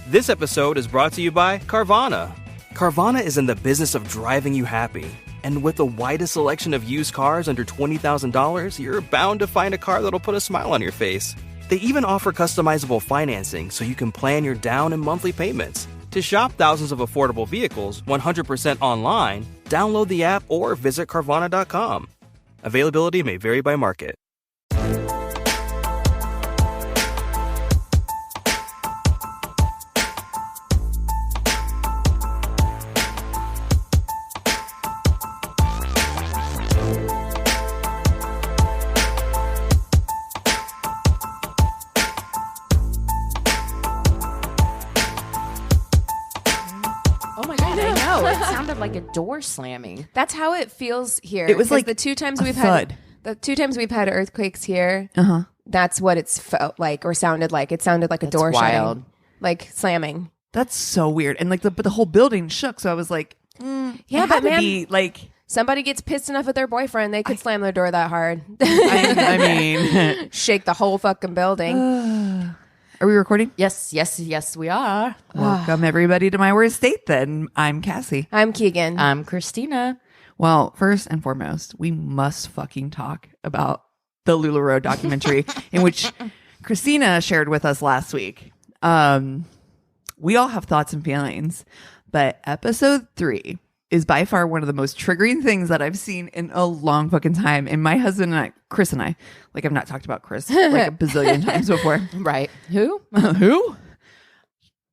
This episode is brought to you by Carvana. Carvana is in the business of driving you happy. And with the widest selection of used cars under $20,000, you're bound to find a car that'll put a smile on your face. They even offer customizable financing so you can plan your down and monthly payments. To shop thousands of affordable vehicles 100% online, download the app or visit Carvana.com. Availability may vary by market. Like a door slamming. That's how it feels here. It was like the two times we've had earthquakes here. That's what it's felt like or sounded like. It sounded like a door wild. shutting, like slamming. That's so weird. And like the whole building shook. So I was like, yeah, but man, be like somebody gets pissed enough at their boyfriend, they could slam their door that hard. I mean, shake the whole fucking building. Are we recording? Yes, we are. Welcome everybody to My Worst Date then. I'm Cassie. I'm Keegan. I'm Christina. Well, first and foremost, we must fucking talk about the LulaRich documentary in which Christina shared with us last week. We all have thoughts and feelings, but episode 3 is by far one of the most triggering things that I've seen in a long fucking time. And my husband and I, Chris and I, like I've not talked about Chris like a bazillion times before. Right. Who? Who?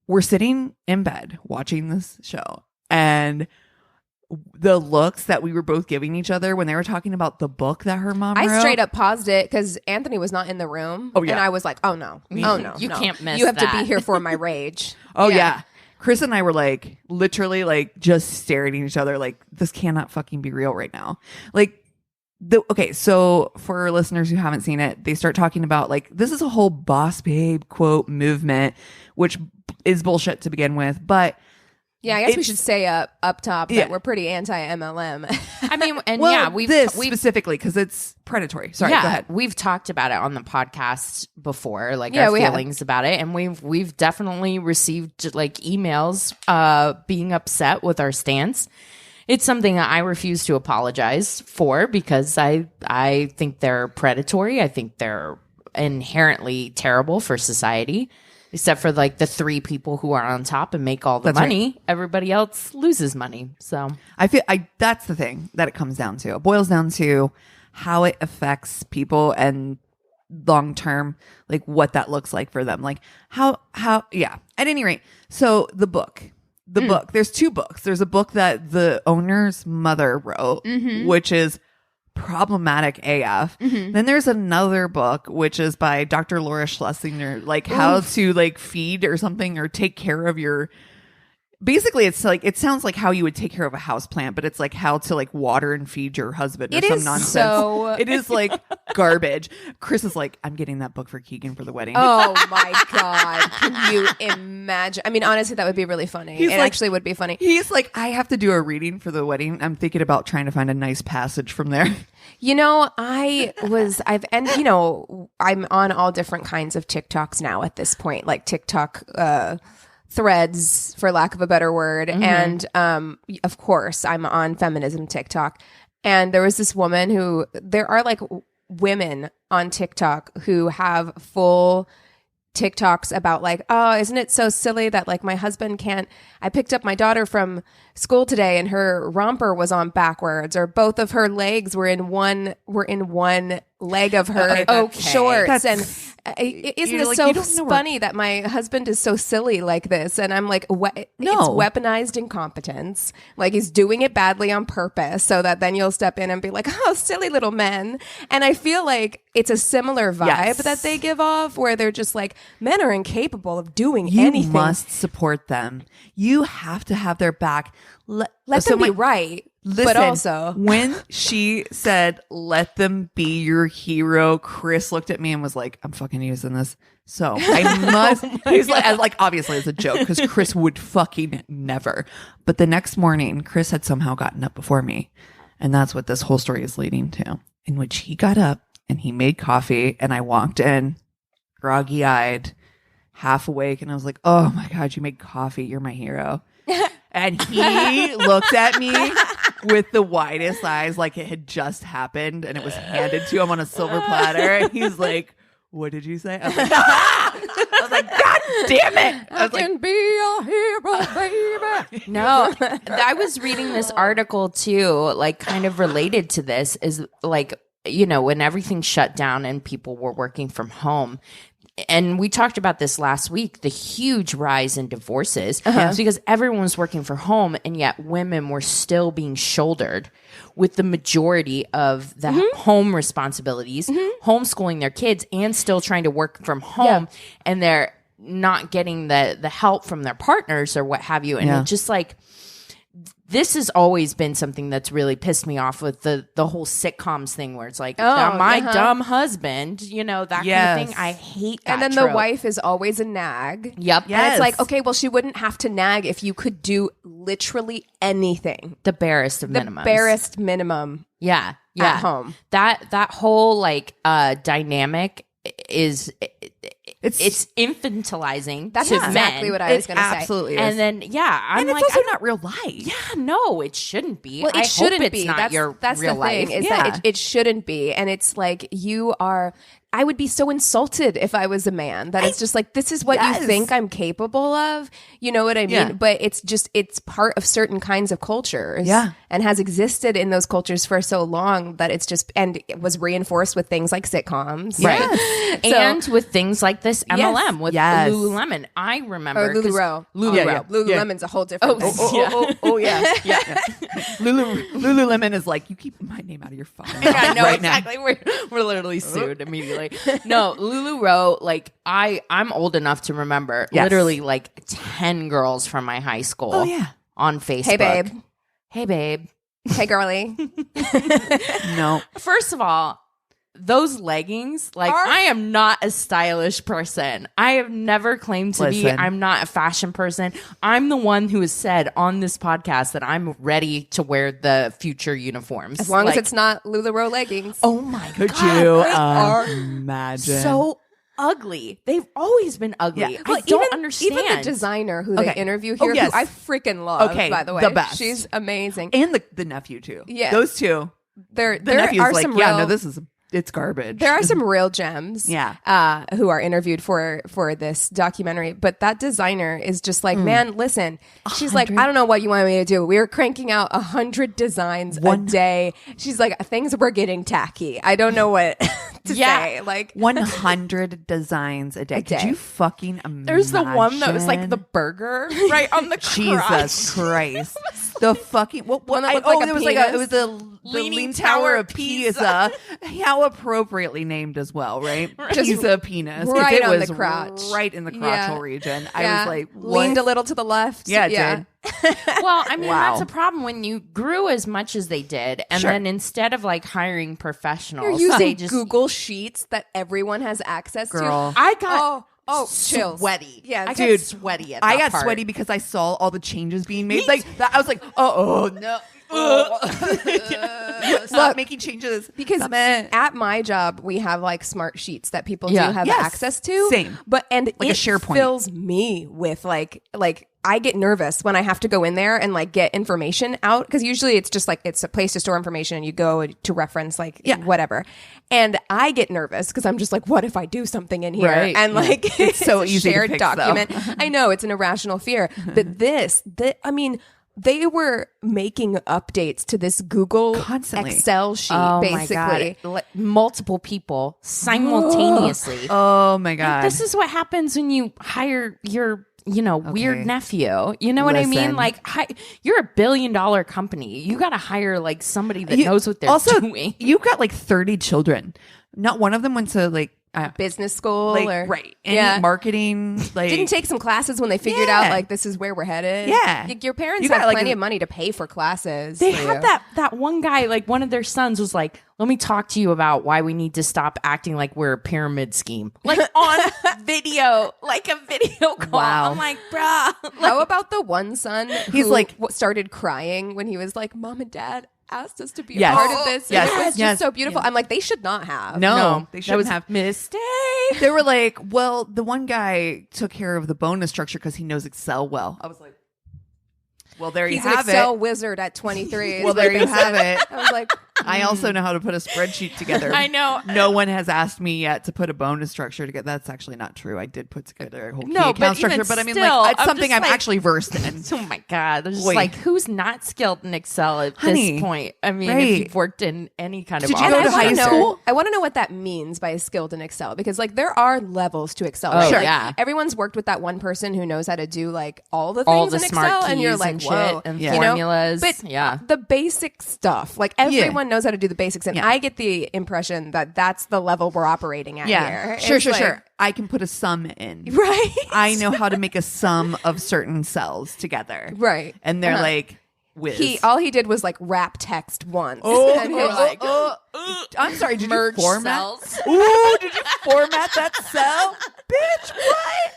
We're sitting in bed watching this show, and the looks that we were both giving each other when they were talking about the book that her mom wrote. I straight up paused it because Anthony was not in the room. Oh, yeah. And I was like, oh no. You can't miss You have that. to be here for my rage. Oh, yeah. Chris and I were like, literally, like, just staring at each other, like, this cannot fucking be real right now. Like, okay, so for listeners who haven't seen it, they start talking about, like, this is a whole boss babe quote movement, which is bullshit to begin with, but yeah, I guess we should say up top that we're pretty anti-MLM. I mean, and we've specifically because it's predatory. Sorry, go ahead. We've talked about it on the podcast before, like our feelings about it, and we've definitely received like emails being upset with our stance. It's something that I refuse to apologize for because I think they're predatory. I think they're inherently terrible for society. Except for like the 3 people who are on top and make all the money. Right. Everybody else loses money. So I feel that's the thing that it comes down to. It boils down to how it affects people and long term, like what that looks like for them. Like how at any rate. So the book, there's 2 books. There's a book that the owner's mother wrote, which is problematic AF. Then there's another book which is by Dr. Laura Schlesinger, like how to like feed or something or take care of your. Basically, it's like it sounds like how you would take care of a house plant, but it's like how to like water and feed your husband or some nonsense. So it is like garbage. Chris is like, I'm getting that book for Keegan for the wedding. Oh my God. Can you imagine? I mean, honestly, that would be really funny. It actually would be funny. He's like, I have to do a reading for the wedding. I'm thinking about trying to find a nice passage from there. You know, I'm on all different kinds of TikToks now at this point, like TikTok, threads, for lack of a better word. And of course, I'm on feminism TikTok. And there was this woman there are like women on TikTok who have full TikToks about like, oh, isn't it so silly that like my husband can't, I picked up my daughter from school today and her romper was on backwards, or both of her legs were in one leg of her shorts. And isn't it so funny that my husband is so silly like this? And I'm like, it's weaponized incompetence. Like he's doing it badly on purpose so that then you'll step in and be like, oh, silly little men. And I feel like it's a similar vibe that they give off where they're just like, men are incapable of doing anything. You must support them. You have to have their back. Let them be right. Listen, but also when she said, let them be your hero, Chris looked at me and was like, I'm fucking using this. So I must. He's like, obviously it's a joke because Chris would fucking never. But the next morning, Chris had somehow gotten up before me. And that's what this whole story is leading to, in which he got up and he made coffee and I walked in groggy eyed half awake, and I was like, oh my God, you made coffee. You're my hero. And he looked at me with the widest eyes like it had just happened and it was handed to him on a silver platter. And he's like, what did you say? I was like, I was like, God damn it. I can be a hero, baby. No, I was reading this article too, like kind of related to this, is like, you know, when everything shut down and people were working from home. And we talked about this last week, the huge rise in divorces. It's because everyone was working from home, and yet women were still being shouldered with the majority of the home responsibilities, homeschooling their kids, and still trying to work from home. Yeah. And they're not getting the help from their partners or what have you. And it's just like, this has always been something that's really pissed me off with the whole sitcoms thing where it's like, my dumb husband, you know, that kind of thing. I hate that. And then trope. the wife is always a nag. Yep. Yes. And it's like, okay, well, she wouldn't have to nag if you could do literally anything. The barest of minimums. The barest minimum. Yeah. At home. That whole like dynamic is it's infantilizing. That's to exactly men. what I was going to say. Absolutely is. And then and it's also not real life. Yeah, no, it shouldn't be. Well, it shouldn't be. Not That's real the life. thing is that it shouldn't be. And it's like you are. I would be so insulted if I was a man that it's just like, this is what you think I'm capable of. You know what I mean? Yeah. But it's part of certain kinds of cultures. Yeah. And has existed in those cultures for so long that it's just, and it was reinforced with things like sitcoms. Right. And with things like this MLM with Lululemon. I remember. Or LuLaRoe. LuLaRoe. Lululemon's a whole different thing. Yeah. Lululemon is like, you keep my name out of your phone. Yeah, no, right exactly. Now. We're literally sued immediately. No, LuLaRoe, like I'm old enough to remember literally like 10 girls from my high school on Facebook. Hey, babe. Hey, babe. Hey, girly. No. First of all, those leggings, like I am not a stylish person. I have never claimed to be. I'm not a fashion person. I'm the one who has said on this podcast that I'm ready to wear the future uniforms. As long as it's not LuLaRoe leggings. Oh my God. Could you imagine? So ugly. They've always been ugly. Yeah. Well, I don't understand. Even the designer who they interview here, who I freaking love, by the way. The best. She's amazing. And the nephew, too. Yeah. Those two. The nephew's are like, some real, it's garbage. There are some real gems who are interviewed for this documentary. But that designer is just like, man, listen. She's like, I don't know what you want me to do. We were cranking out 100 designs a day. She's like, things were getting tacky. I don't know what to say. Like 100 designs a day. Could you fucking imagine? There's the one that was like the burger right on the Jesus Christ. The fucking one that looked like it was penis. It was the Leaning Tower of Pisa. How appropriately named as well, right? Pisa penis. Right it on was the crotch. right in the crotchal region. I was like, what? Leaned a little to the left. Yeah, it did. Well, I mean, that's a problem when you grew as much as they did, and then instead of like hiring professionals, you're they using just Google Sheets that everyone has access Girl. to. I got chills. Sweaty. Yeah, I dude, got sweaty at I that got part. sweaty because I saw all the changes being made. Like that, I was like, oh no. Stop making changes because at my job we have like smart sheets that people do have access to. Same, but and like it a SharePoint fills me with like I get nervous when I have to go in there and like get information out because usually it's just like it's a place to store information and you go to reference like whatever. And I get nervous because I'm just like, what if I do something in here? Right. And like it's so easy shared to fix, document. I know it's an irrational fear, but I mean. They were making updates to this Google constantly Excel sheet, basically. My God. Multiple people simultaneously. Oh my God. This is what happens when you hire your weird nephew. You know what I mean? Like, you're a $1 billion company. You got to hire like somebody that knows what they're doing. You've got like 30 children. Not one of them went to like business school or marketing. Like didn't take some classes when they figured out like this is where we're headed. Yeah, your parents have plenty of money to pay for classes. They had that one guy, like one of their sons was like, let me talk to you about why we need to stop acting like we're a pyramid scheme, like on video, like a video call. Wow. I'm like, bruh. How about the one son he's like started crying when he was like, Mom and Dad, asked us to be a part of this. Yes. And it was just so beautiful. Yeah. I'm like, they should not have. No, they shouldn't have. Mistake. They were like, well, the one guy took care of the bonus structure because he knows Excel well. I was like, well, there you He's have an Excel it. wizard at 23. Well, there you have it. I was like, I also know how to put a spreadsheet together. I know. No one has asked me yet to put a bonus structure together. That's actually not true. I did put together a whole key account structure, but I mean, still, like, it's I'm something just I'm like- actually versed in. Oh my God. There's just Wait. like, who's not skilled in Excel at Honey, this point? I mean, right. if you've worked in any kind of Did you office. go to high school? I want to know what that means by skilled in Excel, because like there are levels to Excel. Oh, right? sure. Like, Yeah. everyone's worked with that one person who knows how to do like all the things all the in smart Excel, keys and you're like, and whoa, shit and Yeah. you know? formulas. But yeah. the basic stuff, like everyone knows how to do the basics, and Yeah. I get the impression that that's the level we're operating at here. Sure, It's sure, like- sure. I can put a sum in. Right. I know how to make a sum of certain cells together. Right. And they're like, whiz. All he did was like wrap text once. Oh, and you're like, I'm sorry, did Merge you format? cells. Ooh, did you format that cell? Bitch, what?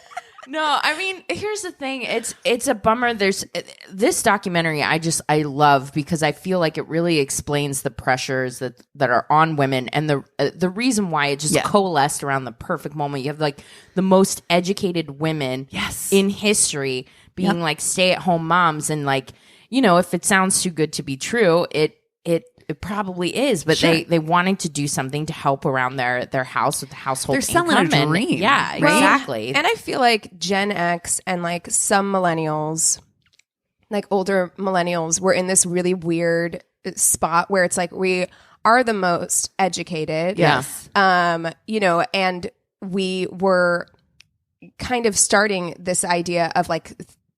No, I mean, here's the thing. It's a bummer. There's this documentary I love because I feel like it really explains the pressures that are on women and the reason why it just coalesced around the perfect moment. You have like the most educated women in history being like stay-at-home moms, and like, you know, if it sounds too good to be true, it probably is, but they wanted to do something to help around their house with the household. They're selling income a dream. Yeah, right? exactly. And I feel like Gen X and like some millennials, like older millennials, were in this really weird spot where it's like we are the most educated. Yes. You know, and we were kind of starting this idea of like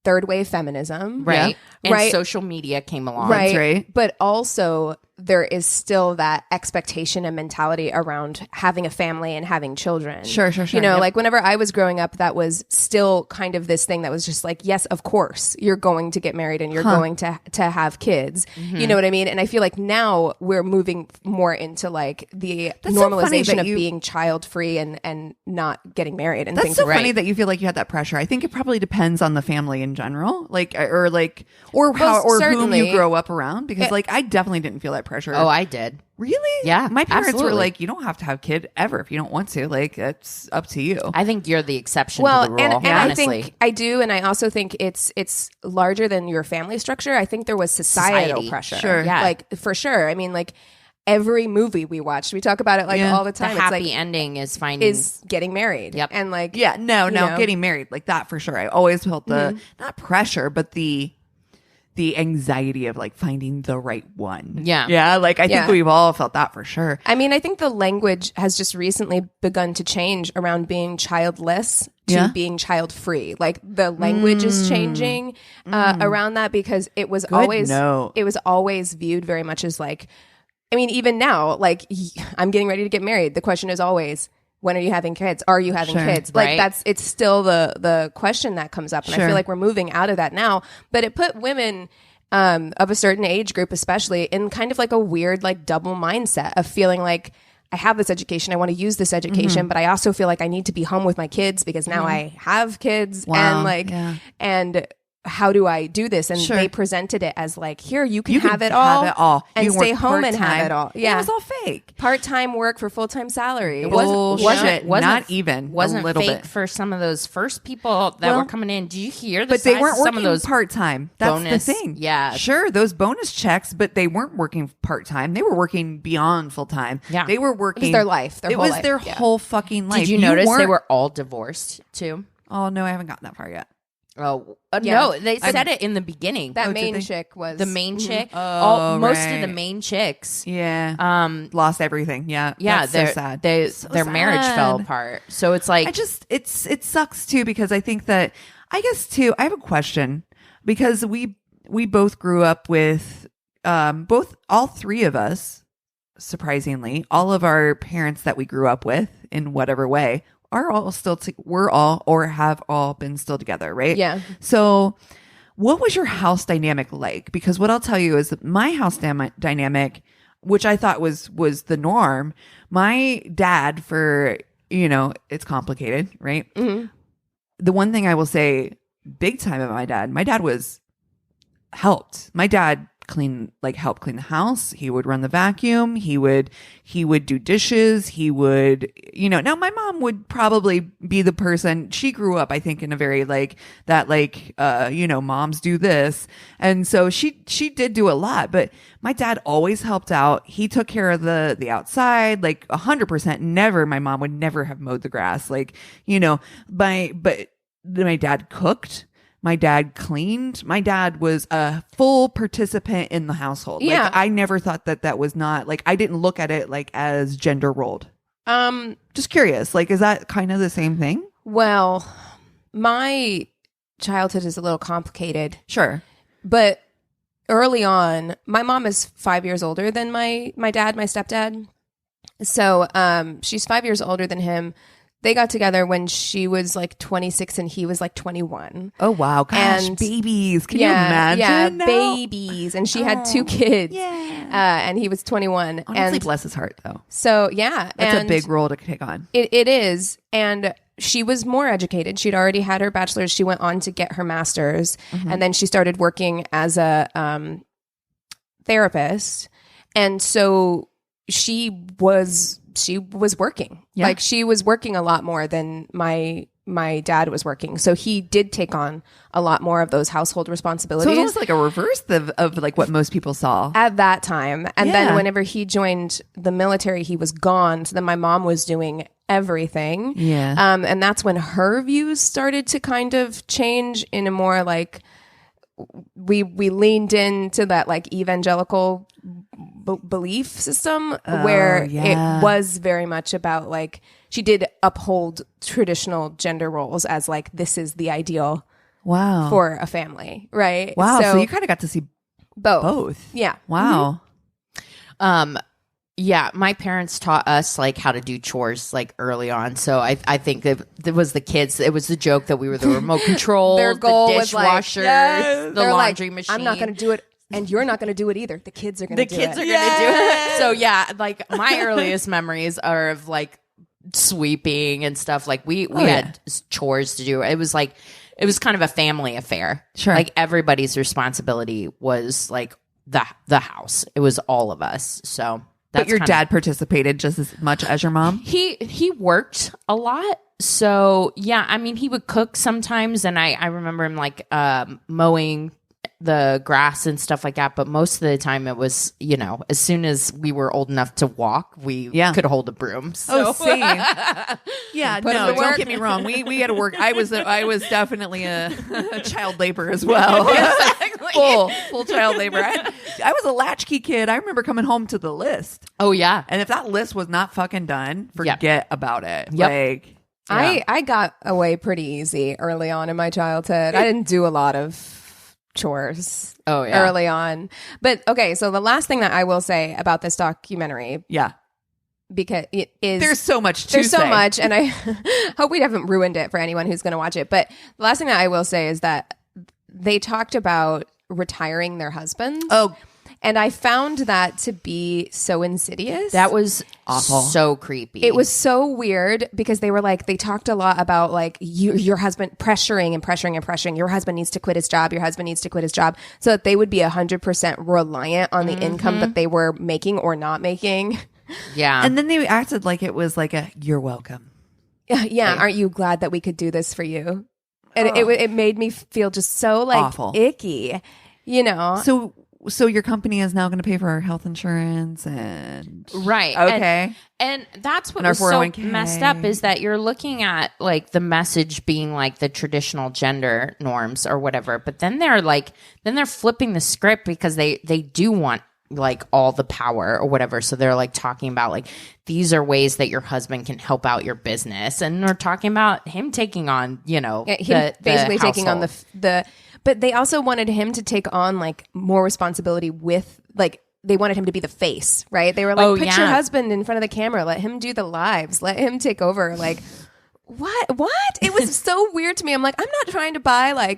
third wave feminism. Right. And Right. social media came along. Right. right. But also there is still that expectation and mentality around having a family and having children. Sure. You know, Yep. like whenever I was growing up, that was still kind of this thing that was just like, yes, of course, you're going to get married and you're going to have kids. You know what I mean? And I feel like now we're moving more into like the That's so funny normalization that of you- being child free and not getting married and That's things so like funny that you feel like you had that pressure. I think it probably depends on the family in general, like or how or whom certainly. you grow up around. Because like I definitely didn't feel that pressure. Oh, I did. Really? Yeah, My parents were absolutely. like, you don't have to have a kid ever if you don't want to. Like it's up to you. I think you're the exception well, to the rule, and honestly. I think I do, and I also think it's larger than your family structure. I think there was societal Society. pressure. Sure. Yeah. Like for sure. I mean, like every movie we watched, we talk about it like all the the time. It's happy like ending is finding is getting married. Yep. And like Yeah, no, you know. getting married like that for sure. I always felt the not pressure, but the anxiety of like finding the right one. Yeah. Like I think Yeah. we've all felt that for sure. I mean, I think the language has just recently begun to change around being childless to Yeah. being child free. Like the language is changing around that, because it was note. it was always viewed very much as like, I mean, even now, like I'm getting ready to get married. The question is always, when are you having kids? Are you having Sure. kids? Like Right. it's still the question that comes up. And I Sure. feel like we're moving out of that now, but it put women of a certain age group, especially, in kind of like a weird, like double mindset of feeling like I have this education, I want to use this education, but I also feel like I need to be home with my kids because now I have kids. Wow. And like, Yeah. and how do I do this? And Sure. they presented it as like, here, you can You have can it all, have it all. and You can stay work home and have part-time. it all. It Yeah. was all fake. Part-time work for full-time salary. Bullshit. wasn't Not even wasn't a little fake bit. for some of those first people that Well, were coming in. Do you hear the But they size weren't of some working of those part time. That's bonus- the thing. yeah. Sure, those bonus checks, but they weren't working part time. They were working beyond full time. Yeah. They were working. their life, their it whole was life. their Yeah. whole fucking life. Did you notice they weren't- were all divorced too? Oh no, I haven't gotten that far yet. Oh Yeah. no, they said it in the beginning. That did main they? chick was the main chick, Oh, most of the right. main chicks, Yeah, lost everything. Yeah, yeah, That's so their sad. their marriage fell sad. apart. So it's like, it sucks too, because I think that I guess too. I have a question, because we both grew up with all three of us, surprisingly, all of our parents that we grew up with in whatever way are all still we're all or have all been still together, right? Yeah. So what was your house dynamic like? Because what I'll tell you is that my house dynamic, which I thought was the norm, my dad, for, you know, it's complicated, right? The one thing I will say big time about my dad was helped. My dad help clean the house. He would run the vacuum. He would do dishes. He would, now my mom would probably be the person. She grew up, I think, in a very moms do this. And so she did do a lot, but my dad always helped out. He took care of the outside, 100%. My mom would never have mowed the grass. But my dad cooked. My dad cleaned. My dad was a full participant in the household. Yeah. I never thought that was not I didn't look at it as gender rolled. Just curious. Is that kind of the same thing? Well, my childhood is a little complicated. Sure. But early on, my mom is 5 years older than my dad, my stepdad. So she's 5 years older than him. They got together when she was 26 and he was 21. Oh, wow. Gosh, and babies. Can you imagine? Yeah, now? Babies. And she had 2 kids. Yeah. And he was 21. Honestly, bless his heart, though. So, yeah. That's a big role to take on. It is. And she was more educated. She'd already had her bachelor's. She went on to get her master's. Mm-hmm. And then she started working as a therapist. And so she was working. Yeah. She was working a lot more than my dad was working. So he did take on a lot more of those household responsibilities. So it was like a reverse of what most people saw at that time. And then whenever he joined the military, he was gone. So then my mom was doing everything. Yeah. And that's when her views started to kind of change in a more we leaned into that evangelical belief system where it was very much about she did uphold traditional gender roles as this is the ideal for a family, right? Wow. So you kind of got to see both. Yeah. Wow. Mm-hmm. Yeah, my parents taught us how to do chores early on. So I think that it was the kids. It was the joke that we were the remote control, their goal the dishwasher, the laundry machine. I'm not going to do it, and you're not going to do it either. The kids are going to do it. The kids are going to do it. So yeah, my earliest memories are of sweeping and stuff. We had chores to do. It was it was kind of a family affair. Sure, everybody's responsibility was the house. It was all of us. So. But your dad participated just as much as your mom? He worked a lot. So, yeah, I mean, he would cook sometimes. And I remember him mowing the grass and stuff like that. But most of the time it was, as soon as we were old enough to walk, we could hold a broom. So. Oh, same. Yeah, no, don't get me wrong. We had to work. I was definitely a child labor as well. Exactly. Full child labor. I was a latchkey kid. I remember coming home to the list. Oh, yeah. And if that list was not fucking done, forget about it. Yep. I got away pretty easy early on in my childhood. I didn't do a lot of chores early on. But okay, so the last thing that I will say about this documentary, because it is there's so much and I hope we haven't ruined it for anyone who's going to watch it, but the last thing that I will say is that they talked about retiring their husbands. And I found that to be so insidious. That was awful. So creepy. It was so weird because they were they talked a lot about your husband pressuring. Your husband needs to quit his job. Your husband needs to quit his job, so that they would be 100% reliant on the income that they were making or not making. Yeah. And then they acted like it was you're welcome. Yeah. Aren't you glad that we could do this for you? And it made me feel just so awful. Icky, So your company is now going to pay for our health insurance and right. Okay. And that's what was so messed up is that you're looking at the message being the traditional gender norms or whatever, but then they're flipping the script because they do want all the power or whatever. So they're talking about these are ways that your husband can help out your business, and they're talking about him taking on him basically taking on the. But they also wanted him to take on more responsibility with they wanted him to be the face, right? They were put your husband in front of the camera, let him do the lives, let him take over. What? It was so weird to me. I'm I'm not trying to buy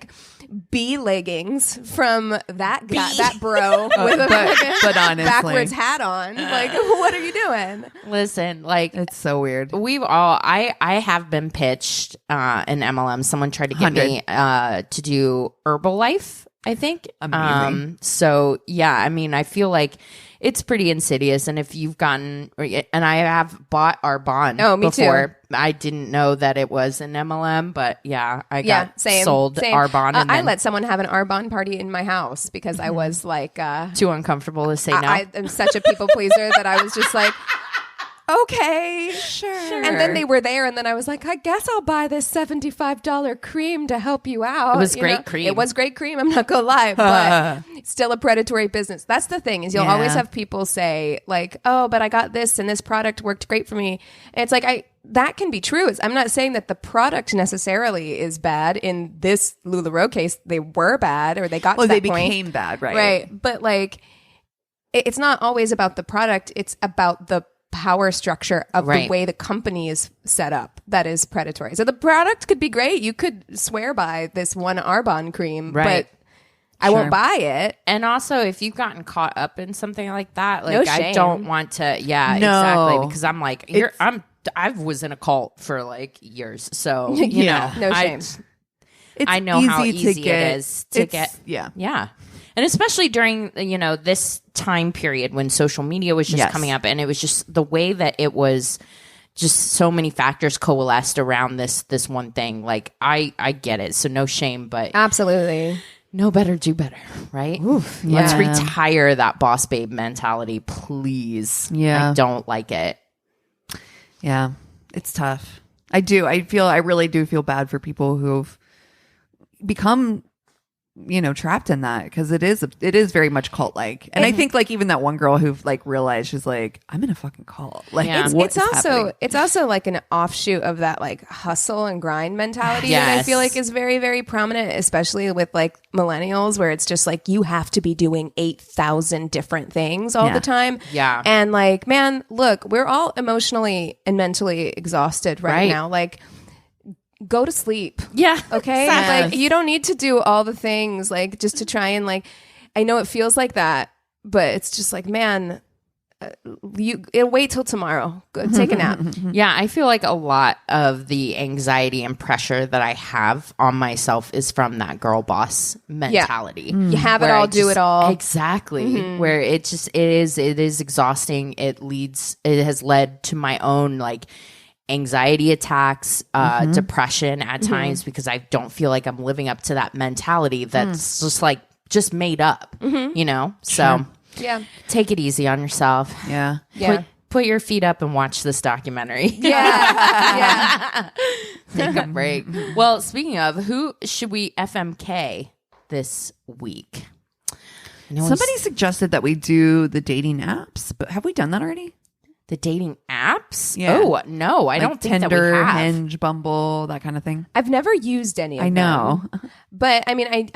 B leggings from that guy, that bro with a but honestly, backwards hat on. What are you doing? Listen, it's so weird. I have been pitched in MLM. Someone tried to get me to do Herbalife I think. Amazing. So yeah, I mean, I feel like it's pretty insidious. And if you've gotten, and I have bought our bond before. Too. I didn't know that it was an MLM, but yeah, I got sold same. our bond. And I let someone have an Arbonne party in my house because I was like too uncomfortable to say no. I am such a people pleaser that I was just like, okay, sure. And then they were there, and then I was like, I guess I'll buy this $75 cream to help you out. It was great cream. It was great cream. I'm not gonna lie, but it's still a predatory business. That's the thing is you'll always have people say like, oh, but I got this and this product worked great for me. And it's like that can be true. I'm not saying that the product necessarily is bad. In this LulaRich case, they were bad or they got to that point. They became bad, right? Right. But like, it's not always about the product. It's about the power structure of the way the company is set up that is predatory. So the product could be great. You could swear by this one Arbonne cream, but I won't buy it. And also, if you've gotten caught up in something like that, like no shame. I don't want to. Yeah, exactly. Because I'm like, I was in a cult for like years, so you know, no shame. I know how easy it is to get. Yeah. And especially during, this time period when social media was just coming up, and it was just the way that it was just so many factors coalesced around this one thing. Like, I get it. So no shame, but absolutely. Know better, do better, right? Oof, Let's retire that boss babe mentality, please. Yeah. I don't like it. Yeah. It's tough. I really do feel bad for people who've become trapped in that, because it is very much cult like. And I think like even that one girl who like realized, she's like, I'm in a fucking cult. Like it's also like an offshoot of that like hustle and grind mentality that I feel like is very, very prominent, especially with like millennials, where it's just like you have to be doing 8,000 different things all the time. Yeah. And like, man, look, we're all emotionally and mentally exhausted right now. Like, go to sleep. Yeah. Okay. Like, you don't need to do all the things like just to try and like, I know it feels like that, but it's just like, man, it'll wait till tomorrow. Go take a nap. Yeah. I feel like a lot of the anxiety and pressure that I have on myself is from that girl boss mentality. You have it all, do it all. Exactly. Where it is exhausting. It has led to my own like anxiety attacks, depression at times, because I don't feel like I'm living up to that mentality that's just made up, So take it easy on yourself. Put your feet up and watch this documentary. Yeah. Take a break. Well, speaking of, who should we FMK this week? Somebody suggested that we do the dating apps, but have we done that already? The dating apps? Yeah. Oh, no, I don't think Tinder, that we have. Hinge, Bumble, that kind of thing. I've never used any of them. I know. But I mean,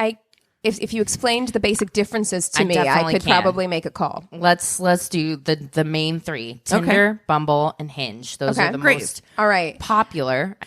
if you explained the basic differences to me, I could probably make a call. Let's do the main three: Tinder, Bumble, and Hinge. Those are the most popular.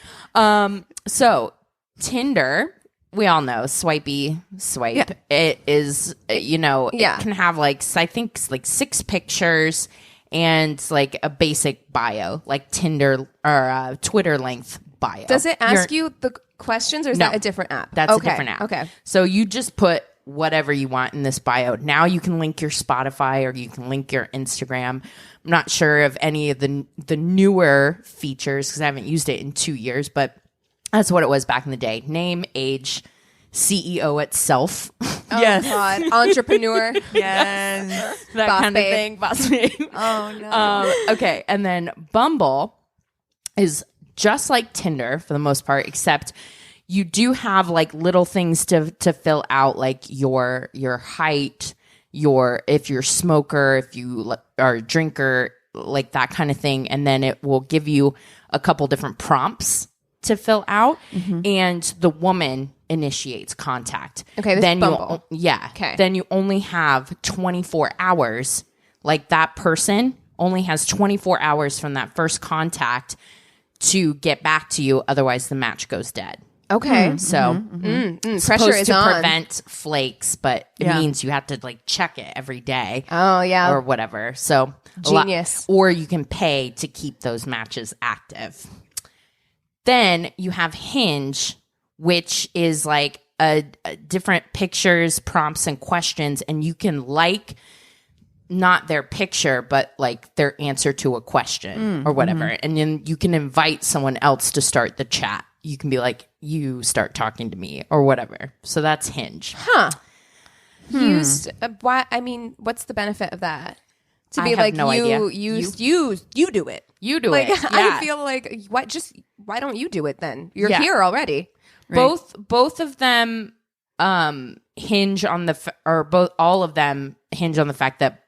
So Tinder, we all know, swipe. Yeah. It is, it can have like, I think like 6 pictures and like a basic bio, like Tinder or Twitter length bio. Does it ask you the questions, or is that a different app? That's a different app. Okay. So you just put whatever you want in this bio. Now you can link your Spotify or you can link your Instagram. I'm not sure of any of the newer features because I haven't used it in 2 years, but that's what it was back in the day. Name, age, CEO itself. Oh, yes. God. Entrepreneur. Yes. That boss kind babe. of thing. Boss babe. Oh, no. Okay. And then Bumble is just like Tinder for the most part, except you do have like little things to fill out, like your height, if you're a smoker, if you are a drinker, like that kind of thing. And then it will give you a couple different prompts to fill out, and the woman initiates contact. Okay, then Bumble. Okay. Then you only have 24 hours. Like that person only has 24 hours from that first contact to get back to you. Otherwise, the match goes dead. Okay. So pressure is on. Prevent flakes, but it means you have to like check it every day. Oh yeah, or whatever. So genius. Or you can pay to keep those matches active. Then you have Hinge, which is like different pictures, prompts, and questions, and you can like not their picture, but like their answer to a question or whatever. And then you can invite someone else to start the chat. You can be like, you start talking to me or whatever. So that's Hinge. Huh. Used why? I mean, what's the benefit of that? To be like, no idea. You do it. You do like, it. Yeah. I feel like why don't you do it then? You're here already. Right. Both of them hinge on all of them hinge on the fact that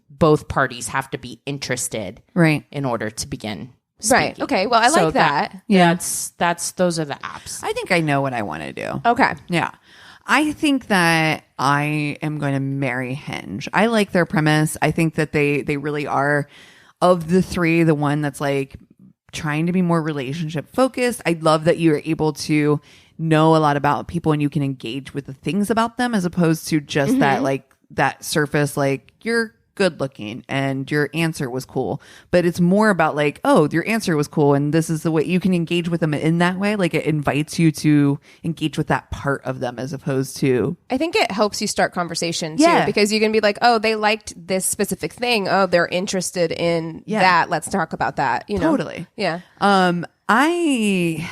both parties have to be interested, right, in order to begin speaking. Right. Okay. Well, I like that. Yeah. That's those are the apps. I think I know what I want to do. Okay. Yeah. I think that I am going to marry Hinge. I like their premise. I think that they really are, of the three, the one that's like trying to be more relationship focused. I love that you're able to know a lot about people and you can engage with the things about them as opposed to just that like that surface, like you're good looking and your answer was cool, but it's more about like, oh, your answer was cool and this is the way you can engage with them in that way. Like it invites you to engage with that part of them as opposed to, I think it helps you start conversation too, because you can be like, oh, they liked this specific thing, oh, they're interested in that, let's talk about that, you know. Totally. Yeah. I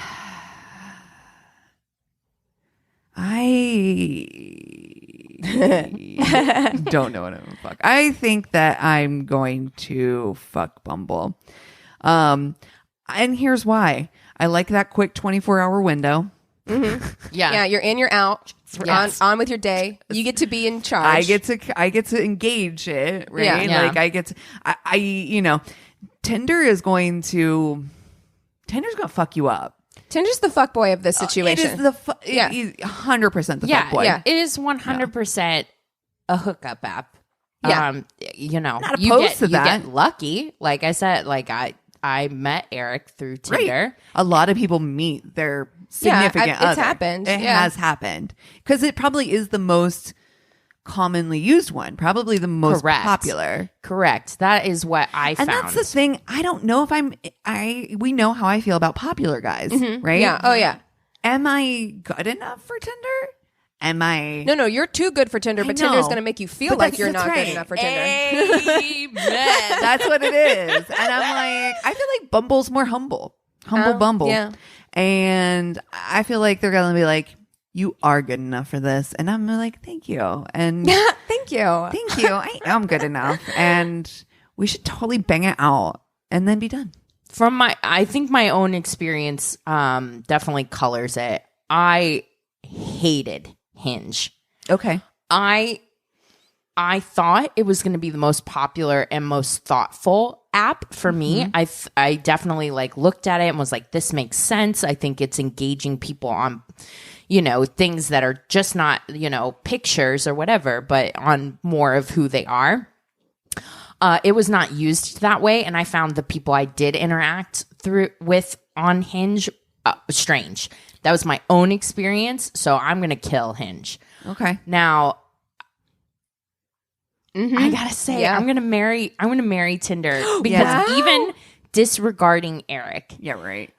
don't know what I'm gonna fuck. I think that I'm going to fuck Bumble. And here's why. I like that quick 24-hour window. Yeah, you're in, you're out. Yes. On with your day. You get to be in charge. I get to engage it, right? Yeah. Like I get to I you know, Tinder's going to fuck you up. Tinder's the fuckboy of this situation. It is the 100% the fuckboy. Yeah, it is 100% a hookup app. Yeah, you know, not opposed to that. You get lucky. Like I said, like I met Eric through Tinder. Right. A lot of people meet their significant other. It's happened. It has happened because it probably is the most commonly used one, probably the most popular. Correct. That is what I found. And that's the thing. I don't know if we know how I feel about popular guys, right? Yeah. Oh yeah. Am I good enough for Tinder? Am I? No, you're too good for Tinder, but Tinder's going to make you feel like you're not good enough for Tinder. Amen. That's what it is. And I'm like, I feel like Bumble's more humble Bumble. Yeah. And I feel like they're going to be like, you are good enough for this. And I'm like, thank you. And thank you. I am good enough. And we should totally bang it out and then be done. I think my own experience definitely colors it. I hated Hinge. Okay. I thought it was going to be the most popular and most thoughtful app for me. I definitely like looked at it and was like, this makes sense. I think it's engaging people on, you know, things that are just not, you know, pictures or whatever, but on more of who they are. It was not used that way. And I found the people I did interact with on Hinge strange. That was my own experience. So I'm going to kill Hinge. Okay. Now, I gotta say, I'm gonna marry Tinder because even disregarding Eric, right.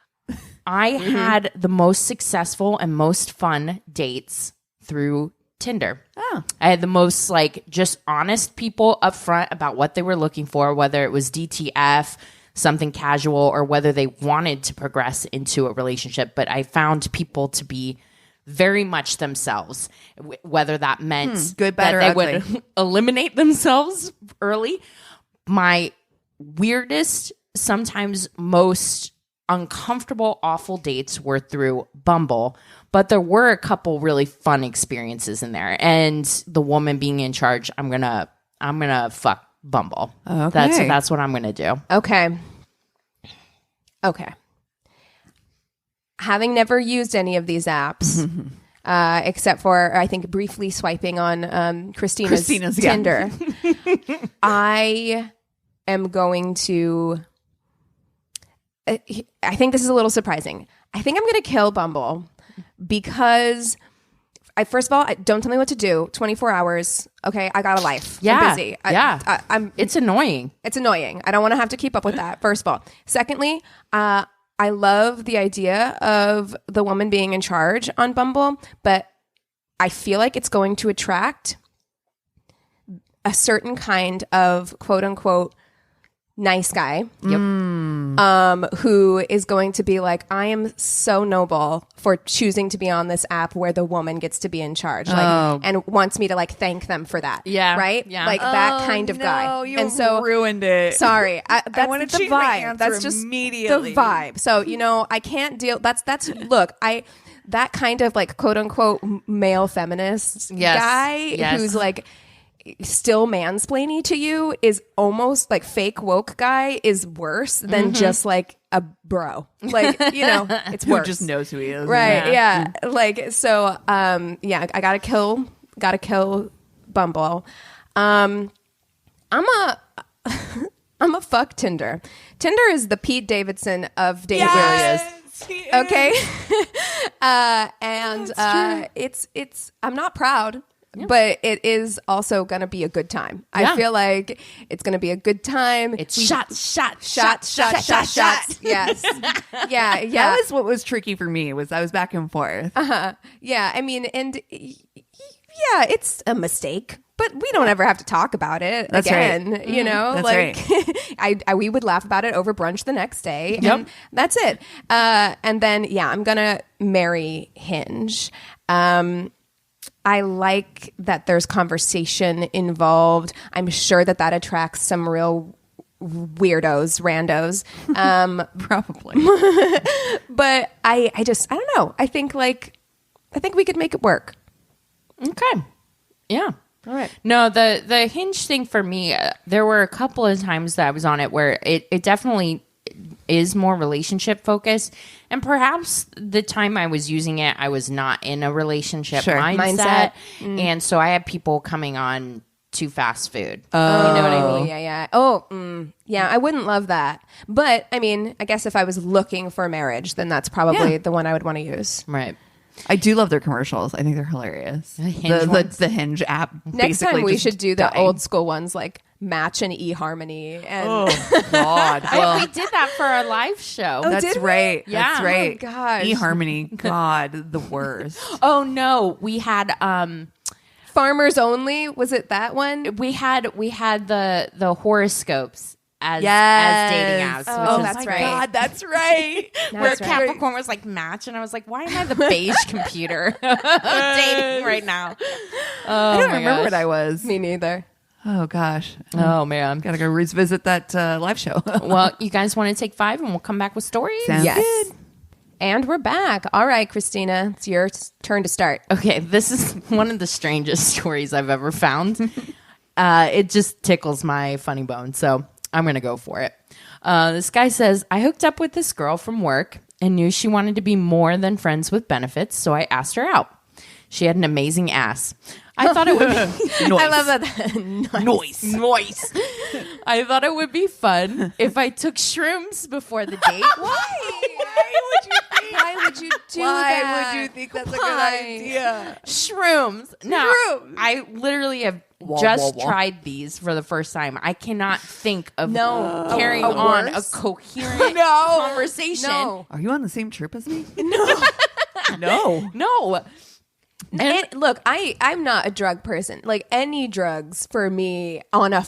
I had the most successful and most fun dates through Tinder. Oh, I had the most like just honest people up front about what they were looking for, whether it was DTF, something casual, or whether they wanted to progress into a relationship. But I found people to be very much themselves, whether that meant good, bad, that or they ugly. would eliminate themselves early. My weirdest, sometimes most uncomfortable, awful dates were through Bumble, but there were a couple really fun experiences in there. And the woman being in charge, I'm gonna fuck Bumble. Okay. That's what I'm gonna do. Okay. Having never used any of these apps, except for, I think, briefly swiping on Christina's Tinder, I am going to... I think this is a little surprising. I think I'm going to kill Bumble because... first of all, don't tell me what to do. 24 hours. Okay, I got a life. Yeah, I'm busy. It's annoying. It's annoying. I don't want to have to keep up with that, first of all. Secondly, I love the idea of the woman being in charge on Bumble, but I feel like it's going to attract a certain kind of quote unquote nice guy. Who is going to be like, I am so noble for choosing to be on this app where the woman gets to be in charge, like, and wants me to like thank them for that. Yeah. Right. Yeah. Like that kind of guy. And so ruined it. Sorry. That's wanted to the change my vibe. answer That's just immediately. the vibe. So, I can't deal. Look, that kind of like quote unquote male feminist guy who's like, still mansplaining to you is almost like fake woke guy is worse than just like a bro. Like, it's worse. Who just knows who he is. Right. Yeah. Like, so, I gotta kill Bumble. I'm a fuck Tinder. Tinder is the Pete Davidson of dating. Yes, okay. It's I'm not proud. But it is also going to be a good time. I feel like it's going to be a good time. It's shots. Yes. Yeah. That was what was tricky for me, was I was back and forth. Yeah. I mean, and yeah, it's a mistake, but we don't ever have to talk about it again. Right. That's like we would laugh about it over brunch the next day. And that's it. And then, I'm going to marry Hinge. I like that there's conversation involved. I'm sure that attracts some real weirdos, randos. Probably. But I don't know. I think we could make it work. Okay. Yeah. All right. No, the Hinge thing for me, there were a couple of times that I was on it where it definitely is more relationship focused, and perhaps the time I was using it, I was not in a relationship mindset. And so I had people coming on to fast food. You know what I mean? Yeah. I wouldn't love that, but I mean, I guess if I was looking for marriage, then that's probably the one I would want to use. Right. I do love their commercials. I think they're hilarious. The Hinge app. Next time we should do the old school ones like Match and eHarmony. And God. We did that for our live show. That's right. Yeah. That's right. Oh, gosh. eHarmony. God, the worst. Oh no, we had Farmers Only. Was it that one? we had the horoscopes as dating apps. Oh, which that's is right. God, that's right. Where Capricorn was like Match, and I was like, why am I the beige computer dating right now? Oh, I don't remember what I was. Me neither. Oh gosh. Oh man, Gotta go revisit that live show. Well, you guys want to take 5 and we'll come back with stories? Sounds Yes. good. And we're back. All right, Christina, it's your turn to start. Okay, this is one of the strangest stories I've ever found. It just tickles my funny bone, so I'm going to go for it. This guy says, I hooked up with this girl from work and knew she wanted to be more than friends with benefits, so I asked her out. She had an amazing ass. I thought it would be... I love that. Nice. I thought it would be fun if I took shrooms before the date. Why would you do that? Why would you think that's a good idea? Shrooms. No, I literally have just tried these for the first time. I cannot think of carrying on a coherent conversation. No. Are you on the same trip as me? No. And look, I'm not a drug person. Like any drugs for me on a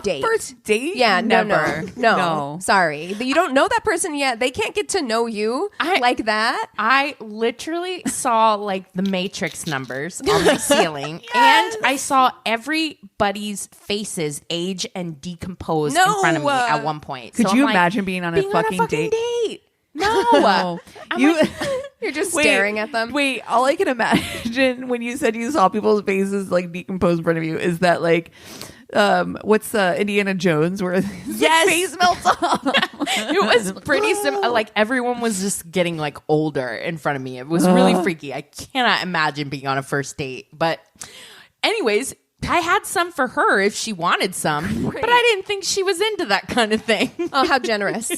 date. First date? Yeah, never. No. Sorry. You don't know that person yet. They can't get to know you like that. I literally saw like the Matrix numbers on the ceiling, and I saw everybody's faces age and decompose in front of me at one point. Could So you I'm like, imagine being on a fucking date? No. You're just staring at them. Wait, all I can imagine when you said you saw people's faces like decompose in front of you is that like what's Indiana Jones where his face melts off. It was pretty similar. Like everyone was just getting like older in front of me. It was really freaky. I cannot imagine being on a first date. But anyways, I had some for her if she wanted some, but I didn't think she was into that kind of thing. Oh, how generous.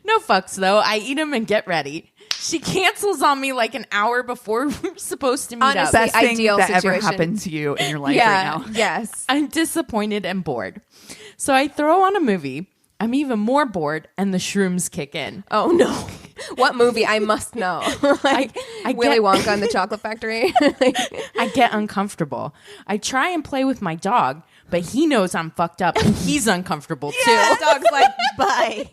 No fucks though. I eat them and get ready. She cancels on me like an hour before we're supposed to meet up. Best thing ideal that ever situation. happened to you in your life right now. Yes. I'm disappointed and bored. So I throw on a movie. I'm even more bored and the shrooms kick in. Oh no. What movie? I must know. Like I Willy Wonka and the Chocolate Factory. I get uncomfortable. I try and play with my dog, but he knows I'm fucked up and he's uncomfortable too. The dog's like, bye.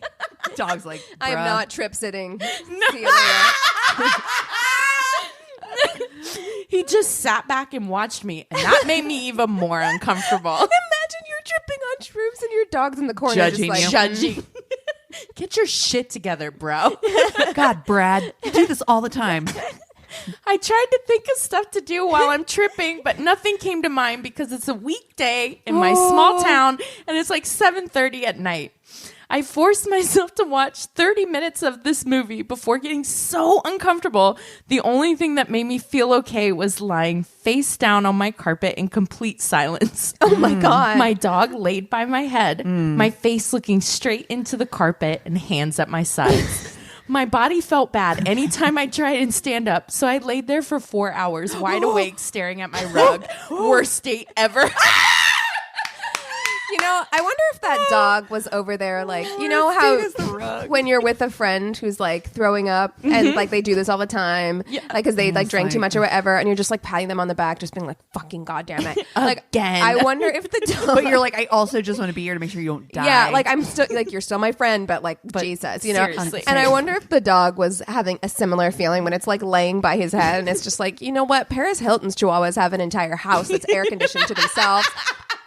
Dog's like, I am bruh. not trip sitting. See you later. He just sat back and watched me, and that made me even more uncomfortable. Imagine you're tripping on shrooms and your dog's in the corner Judging just like, Judging. Get your shit together, bro. God, Brad, you do this all the time. I tried to think of stuff to do while I'm tripping, but nothing came to mind because it's a weekday in my small town and it's like 7:30 at night. I forced myself to watch 30 minutes of this movie before getting so uncomfortable. The only thing that made me feel okay was lying face down on my carpet in complete silence. oh my God. My dog laid by my head, my face looking straight into the carpet and hands at my sides. My body felt bad anytime I tried and stand up, so I laid there for 4 hours, wide awake, staring at my rug. Worst date ever. You know, I wonder if that dog was over there, like, you know how when you're with a friend who's like throwing up and like they do this all the time, like because they like drank too much or whatever, and you're just like patting them on the back, just being like, fucking goddamn it. Like, Again. I wonder if the dog. But you're like, I also just want to be here to make sure you don't die. Yeah, like I'm still like you're still my friend, but like Jesus, you know. seriously. And I wonder if the dog was having a similar feeling when it's like laying by his head, and it's just like, you know what, Paris Hilton's chihuahuas have an entire house that's air conditioned to themselves.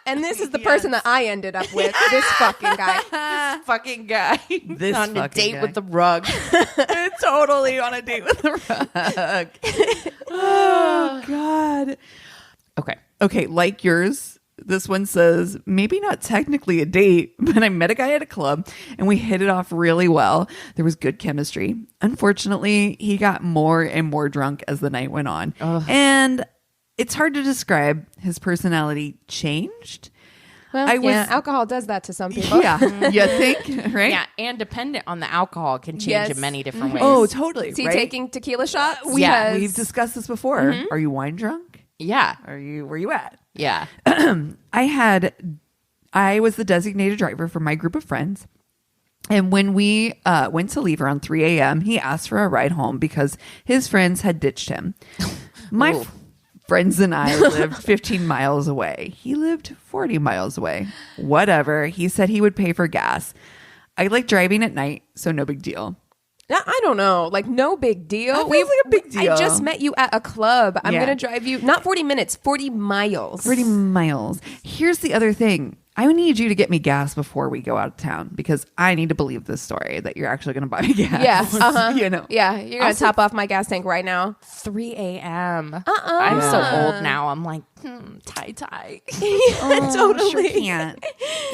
And this is the person that I ended up with. This fucking guy. Fucking guy. This on a fucking date guy. with the rug. Totally on a date with the rug. Oh, God. Okay, like yours, this one says, maybe not technically a date, but I met a guy at a club and we hit it off really well. There was good chemistry. Unfortunately, he got more and more drunk as the night went on. And it's hard to describe. His personality changed. Well, alcohol does that to some people. Yeah, you think, right? Yeah, and dependent on the alcohol can change Yes. in many different ways. Oh, totally. Is he right? taking tequila shots? Yeah. We've discussed this before. Are you wine drunk? Yeah. Where you at? Yeah. I was the designated driver for my group of friends. And when we went to leave around 3 a.m., he asked for a ride home because his friends had ditched him. My friends and I lived 15 miles away. He lived 40 miles away. Whatever. He said he would pay for gas. I like driving at night, so no big deal. I don't know. Like, no big deal. That feels like a big deal. I just met you at a club. I'm Yeah. going to drive you, not 40 minutes, 40 miles. 30 miles. Here's the other thing. I need you to get me gas before we go out of town because I need to believe this story that you're actually going to buy me gas. Yeah. Uh-huh. You know. Yeah. You're going to top off my gas tank right now. 3 a.m. I'm so old now. I'm like, tie. Oh, Totally. Sure can't.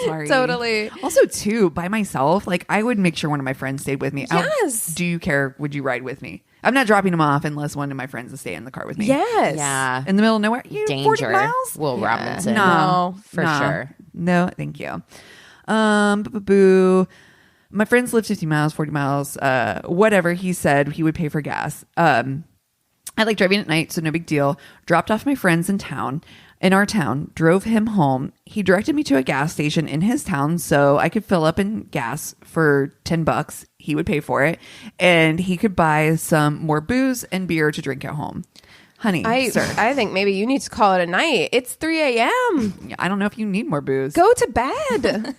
Sorry. Totally. Also, too, by myself, like I would make sure one of my friends stayed with me. Yes. Do you care? Would you ride with me? I'm not dropping them off unless one of my friends will stay in the car with me. Yes. Yeah. In the middle of nowhere. 40 Danger. miles? Will Robinson. No, for no. sure. No, thank you. Boo. My friends live 50 miles, 40 miles, whatever. He said he would pay for gas. I like driving at night, so no big deal. Dropped off my friends in our town, drove him home. He directed me to a gas station in his town so I could fill up in gas for $10. He would pay for it, and he could buy some more booze and beer to drink at home. Honey, sir. I think maybe you need to call it a night. It's 3 a.m. I don't know if you need more booze. Go to bed.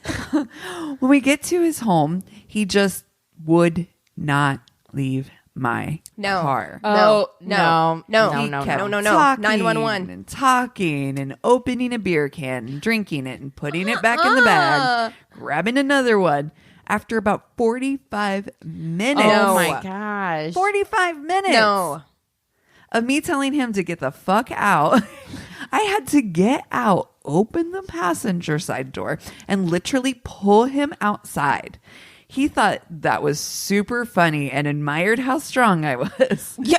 When we get to his home, he just would not leave my car. Oh, No. no. Kept No. talking 911. and talking and opening a beer can and drinking it and putting it back in the bag, grabbing another one. After about 45 minutes. Oh my gosh. 45 minutes. No. Of me telling him to get the fuck out. I had to get out, open the passenger side door, and literally pull him outside. He thought that was super funny and admired how strong I was. Yeah.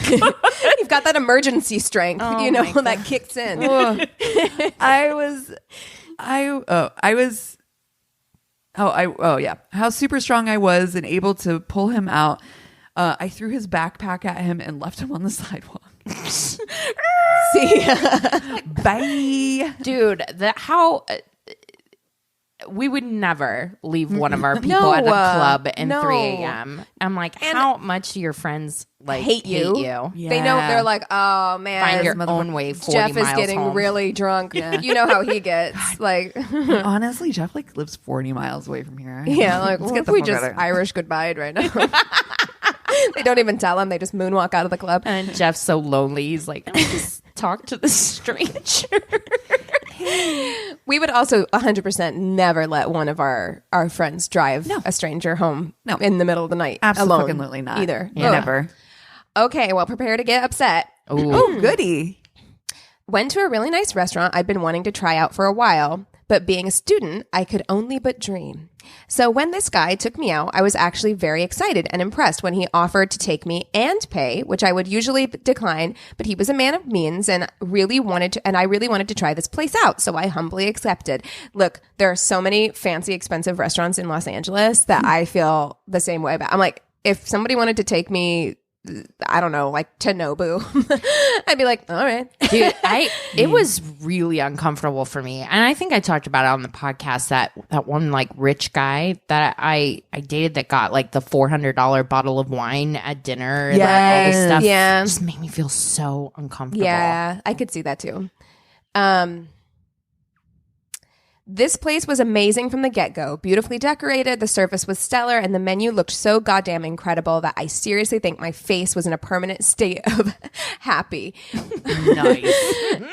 You've got that emergency strength, that kicks in. How super strong I was and able to pull him out. I threw his backpack at him and left him on the sidewalk. See, Bye. Dude, we would never leave one of our people at the club in 3 a.m. I'm like, how much do your friends like hate you? Yeah. They know, they're like, oh man, find your own way 40 Jeff miles is getting home. really drunk. You know how he gets. Like, honestly, Jeff like lives 40 miles away from here. Yeah, like what if we just Irish goodbye right now? They don't even tell him. They just moonwalk out of the club. And Jeff's so lonely. He's like, I just talk to the stranger. We would also 100% never let one of our friends drive a stranger home in the middle of the night. Absolutely not. Either. Yeah. Never. Okay, well, prepare to get upset. Oh, goody. Went to a really nice restaurant I'd been wanting to try out for a while, but being a student, I could only but dream. So when this guy took me out, I was actually very excited and impressed when he offered to take me and pay, which I would usually decline, but he was a man of means and I really wanted to try this place out. So I humbly accepted. Look, there are so many fancy, expensive restaurants in Los Angeles that I feel the same way about. I'm like, if somebody wanted to take me, I don't know, like to Nobu, I'd be like, all right. Dude, it was really uncomfortable for me. And I think I talked about it on the podcast that one like rich guy that I dated that got like the $400 bottle of wine at dinner. Yeah. Like, all this stuff. Yeah. Just made me feel so uncomfortable. Yeah, I could see that too. This place was amazing from the get-go. Beautifully decorated, the service was stellar, and the menu looked so goddamn incredible that I seriously think my face was in a permanent state of happy. Nice.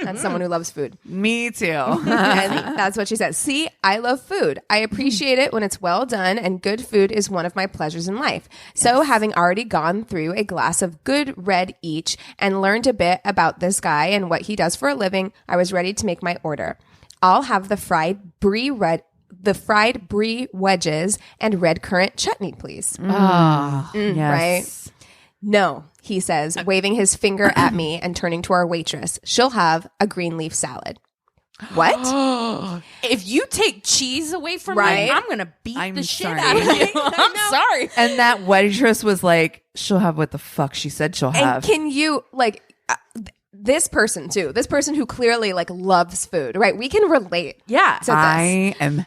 That's someone who loves food. Me too. And that's what she said. See, I love food. I appreciate it when it's well done, and good food is one of my pleasures in life. So having already gone through a glass of good red each and learned a bit about this guy and what he does for a living, I was ready to make my order. I'll have the fried brie wedges and red currant chutney, please. Yes. Right? No, he says, waving his finger at me and turning to our waitress. She'll have a green leaf salad. What? If you take cheese away from Right? me, I'm going to beat the shit sorry. out of you. I'm sorry. And that waitress was like, she'll have what the fuck she said she'll have. And can you, like... this person too, this person who clearly like loves food, right? We can relate. Yeah. To this. I am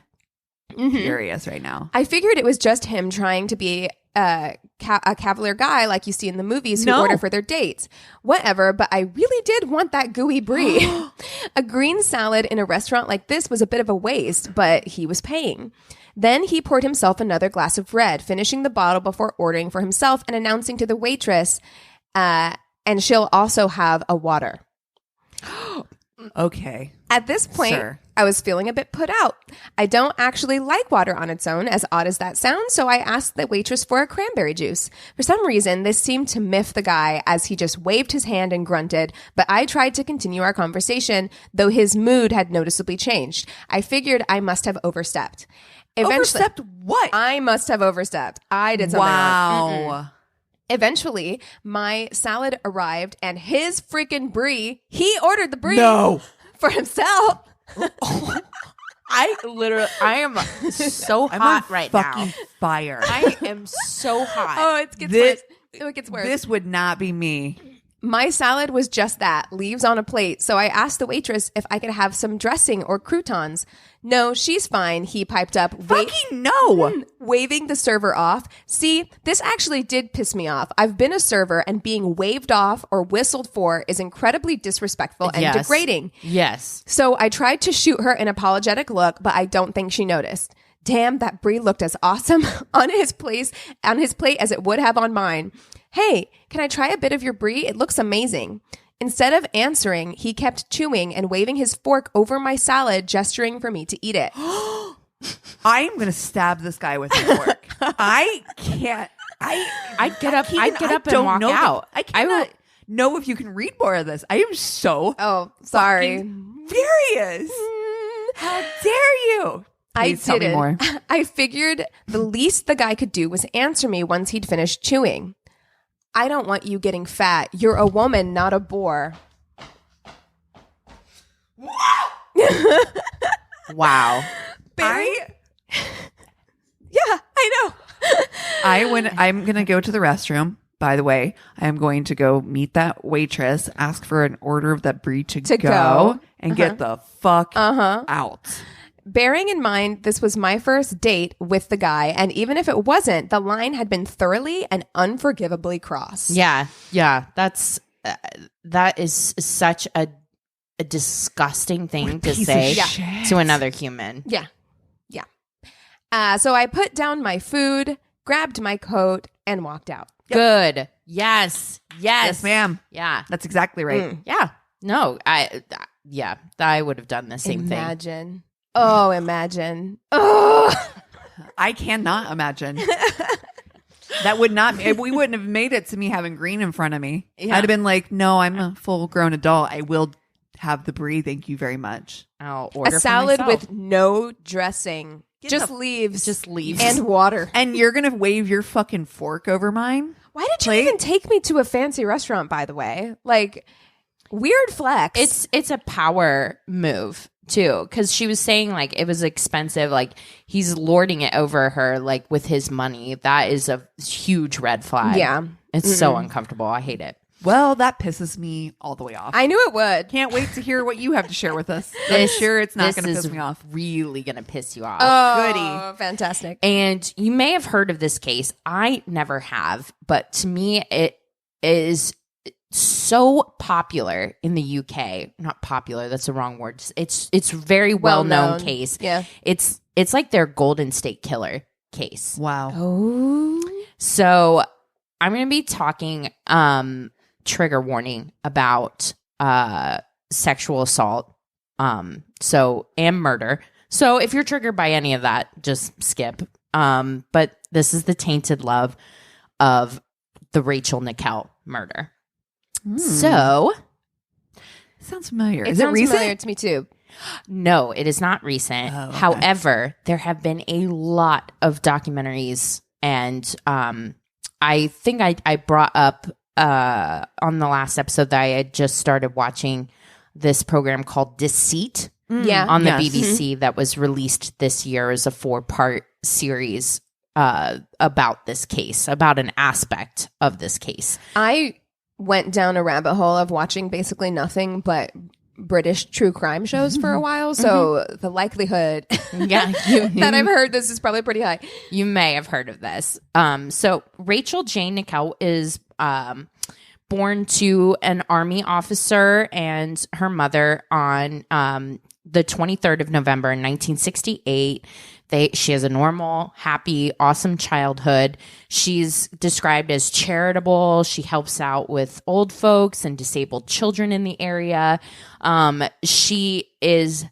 furious right now. I figured it was just him trying to be a cavalier guy like you see in the movies who order for their dates. Whatever, but I really did want that gooey brie. A green salad in a restaurant like this was a bit of a waste, but he was paying. Then he poured himself another glass of red, finishing the bottle before ordering for himself and announcing to the waitress, and she'll also have a water. Okay. At this point, Sir. I was feeling a bit put out. I don't actually like water on its own, as odd as that sounds, so I asked the waitress for a cranberry juice. For some reason, this seemed to miff the guy as he just waved his hand and grunted, but I tried to continue our conversation, though his mood had noticeably changed. I figured I must have overstepped. Overstepped what? I must have overstepped. I did something wrong. Wow. Eventually, my salad arrived and his freaking brie, he ordered the brie for himself. I am so hot right now. Fucking fire. I am so hot. Oh, it gets worse. It gets worse. This would not be me. My salad was just that, leaves on a plate, so I asked the waitress if I could have some dressing or croutons. No, she's fine, he piped up. Fucking no! Waving the server off. See, this actually did piss me off. I've been a server, and being waved off or whistled for is incredibly disrespectful and degrading. Yes. So I tried to shoot her an apologetic look, but I don't think she noticed. Damn, that brie looked as awesome on his plate as it would have on mine. Hey, can I try a bit of your brie? It looks amazing. Instead of answering, he kept chewing and waving his fork over my salad, gesturing for me to eat it. I am going to stab this guy with a fork. I can't. I'd get up and walk out. I cannot know if you can read more of this. I am so sorry. furious. How dare you? Please tell me more. I figured the least the guy could do was answer me once he'd finished chewing. I don't want you getting fat. You're a woman, not a boar. Wow. Barry? Yeah, I know. I'm going to go to the restroom. By the way, I am going to go meet that waitress, ask for an order of that brie to go, and get the fuck out. bearing in mind this was my first date with the guy, and even if it wasn't, the line had been thoroughly and unforgivably crossed. Yeah. That is such a disgusting thing to say to another human. Yeah. So I put down my food, grabbed my coat, and walked out. Yep. Good. Yes, ma'am. Yeah, that's exactly right. Yeah. No, I would have done the same thing. Imagine. Oh, I cannot imagine. That would not. We wouldn't have made it to me having green in front of me. Yeah. I'd have been like, "No, I'm a full-grown adult. I will have the brie. Thank you very much." I'll order a salad for with no dressing. Just leaves and water. And you're gonna wave your fucking fork over mine? Why did you even take me to a fancy restaurant, by the way? Like, weird flex. It's a power move too, because she was saying like it was expensive, like he's lording it over her like with his money. That is a huge red flag. Yeah. It's so uncomfortable. I hate it. Well, that pisses me all the way off. I knew it would. Can't wait to hear what you have to share with us. I'm sure it's not going to piss me off. Really going to piss you off. Oh, goody. Fantastic. And you may have heard of this case. I never have, but to me, it is so popular in the UK. Not popular. That's the wrong word. It's very well-known case. Yeah. It's like their Golden State Killer case. Wow. Oh. So I'm going to be talking, trigger warning about sexual assault, and murder. So if you're triggered by any of that, just skip. But this is the tainted love of the Rachel Nickell murder. So sounds familiar. Is it sounds recent? familiar to me too. No, it is not recent. Oh, okay. However, there have been a lot of documentaries, and I think I brought up on the last episode that I had just started watching this program called Deceit on the BBC that was released this year as a 4-part series about this case, about an aspect of this case. I went down a rabbit hole of watching basically nothing but British true crime shows for a while, so the likelihood that I've heard this is probably pretty high. You may have heard of this. So Rachel Jane Nickell is born to an Army officer and her mother on the 23rd of November in 1968. She has a normal, happy, awesome childhood. She's described as charitable. She helps out with old folks and disabled children in the area. She is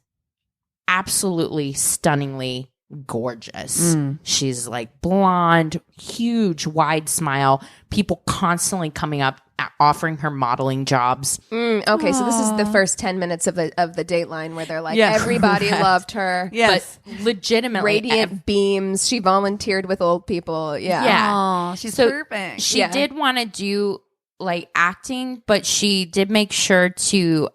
absolutely stunningly gorgeous. She's like blonde, huge, wide smile. People constantly coming up, offering her modeling jobs. Okay, so this is the first 10 minutes of the Dateline where they're like, everybody loved her. Yes. But legitimately. Radiant beams. She volunteered with old people. Yeah. Oh, she's perfect. She did want to do like acting, but she did make sure to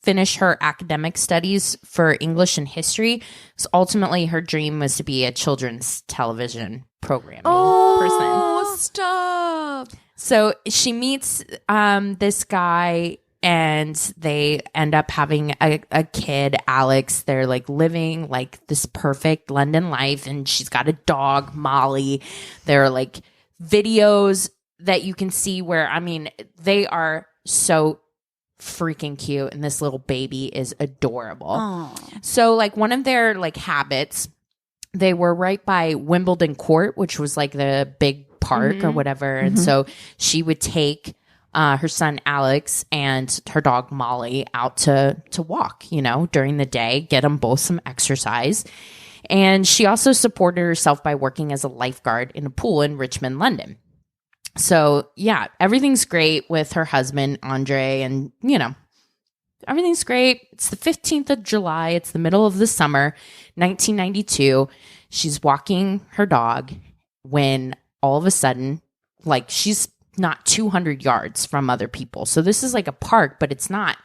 finish her academic studies for English and history. So ultimately her dream was to be a children's television programming person. Oh, stop. So she meets this guy and they end up having a kid, Alex. They're like living like this perfect London life, and she's got a dog, Molly. There are like videos that you can see where, I mean, they are so freaking cute, and this little baby is adorable. Aww. So like one of their like habits, they were right by Wimbledon Court, which was like the big park or whatever. And so she would take her son Alex and her dog Molly out to walk, during the day, get them both some exercise. And she also supported herself by working as a lifeguard in a pool in Richmond, London. So yeah, everything's great with her husband, Andre, and everything's great. It's the 15th of July. It's the middle of the summer, 1992. She's walking her dog when all of a sudden, like, she's not 200 yards from other people. So this is like a park, but it's not,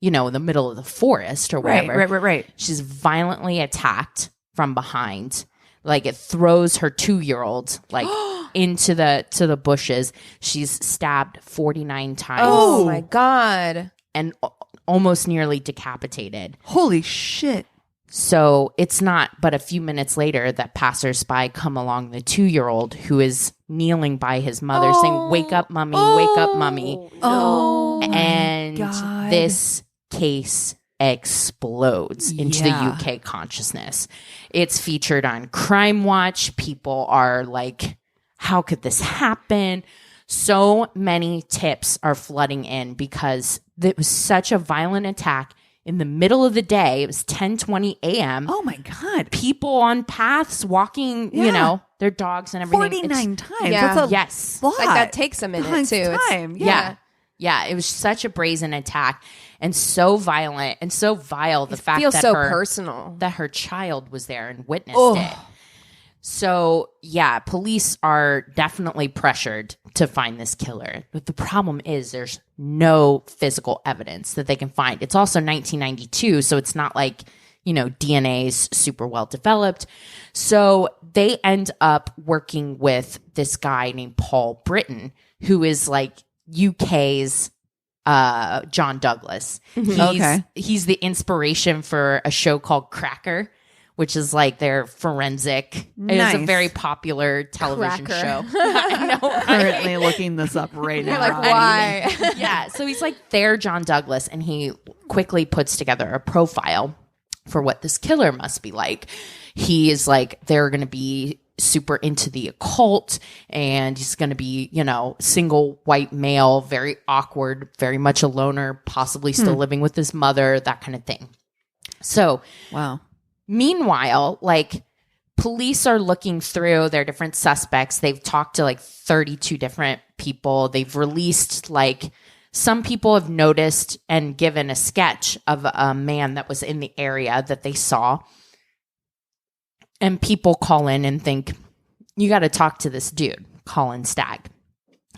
in the middle of the forest or whatever. Right. She's violently attacked from behind. Like, it throws her 2-year-old like into the bushes. She's stabbed 49 times. Oh my God. And almost nearly decapitated. Holy shit. So it's not but a few minutes later that passersby come along the 2-year-old who is kneeling by his mother saying, "Wake up, mommy, wake up, mommy." And this case explodes into the UK consciousness. It's featured on Crime Watch. People are like, how could this happen? So many tips are flooding in because it was such a violent attack in the middle of the day. It was 10:20 a.m. Oh my God. People on paths walking, you know, their dogs and everything. 49 times. Yeah. That's a lot. Like that takes a minute too. Time. Yeah. It was such a brazen attack and so violent and so vile. The fact feels that so personal that her child was there and witnessed it. So yeah, police are definitely pressured to find this killer. But the problem is there's no physical evidence that they can find. It's also 1992, so it's not like, you know, DNA's super well developed. So they end up working with this guy named Paul Britton, who is like UK's John Douglas. He's the inspiration for a show called Cracker, which is like their forensic. Nice. It's a very popular television show. I know. Currently looking this up right now. You're like, why? Yeah. So he's like their John Douglas, and he quickly puts together a profile for what this killer must be like. He is like, they're going to be super into the occult, and he's going to be, you know, single white male, very awkward, very much a loner, possibly still living with his mother, that kind of thing. So, wow. Meanwhile, like, police are looking through their different suspects. They've talked to like 32 different people. They've released, like, some people have noticed and given a sketch of a man that was in the area that they saw. And people call in and think, you got to talk to this dude, Colin Stagg.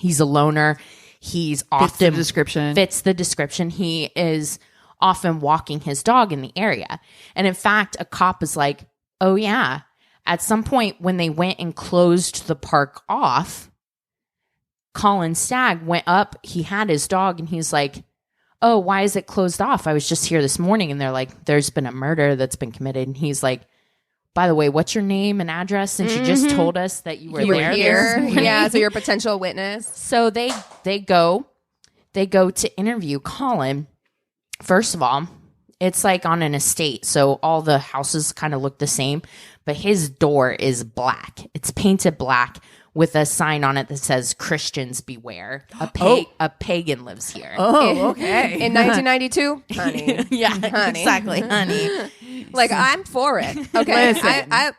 He's a loner. He's often fits the description. He is often walking his dog in the area. And in fact, a cop is like, oh yeah, at some point when they went and closed the park off, Colin Stagg went up, he had his dog, and he's like, oh, why is it closed off? I was just here this morning. And they're like, there's been a murder that's been committed. And he's like, by the way, what's your name and address? Since you just told us that you were there here. Yeah, so you're a potential witness. So they go to interview Colin. First of all, it's like on an estate, so all the houses kind of look the same, but his door is black. It's painted black with a sign on it that says "Christians beware." A pagan lives here. Oh, okay. In 1992, honey. Yeah, honey. exactly, honey. Like, I'm for it. Okay,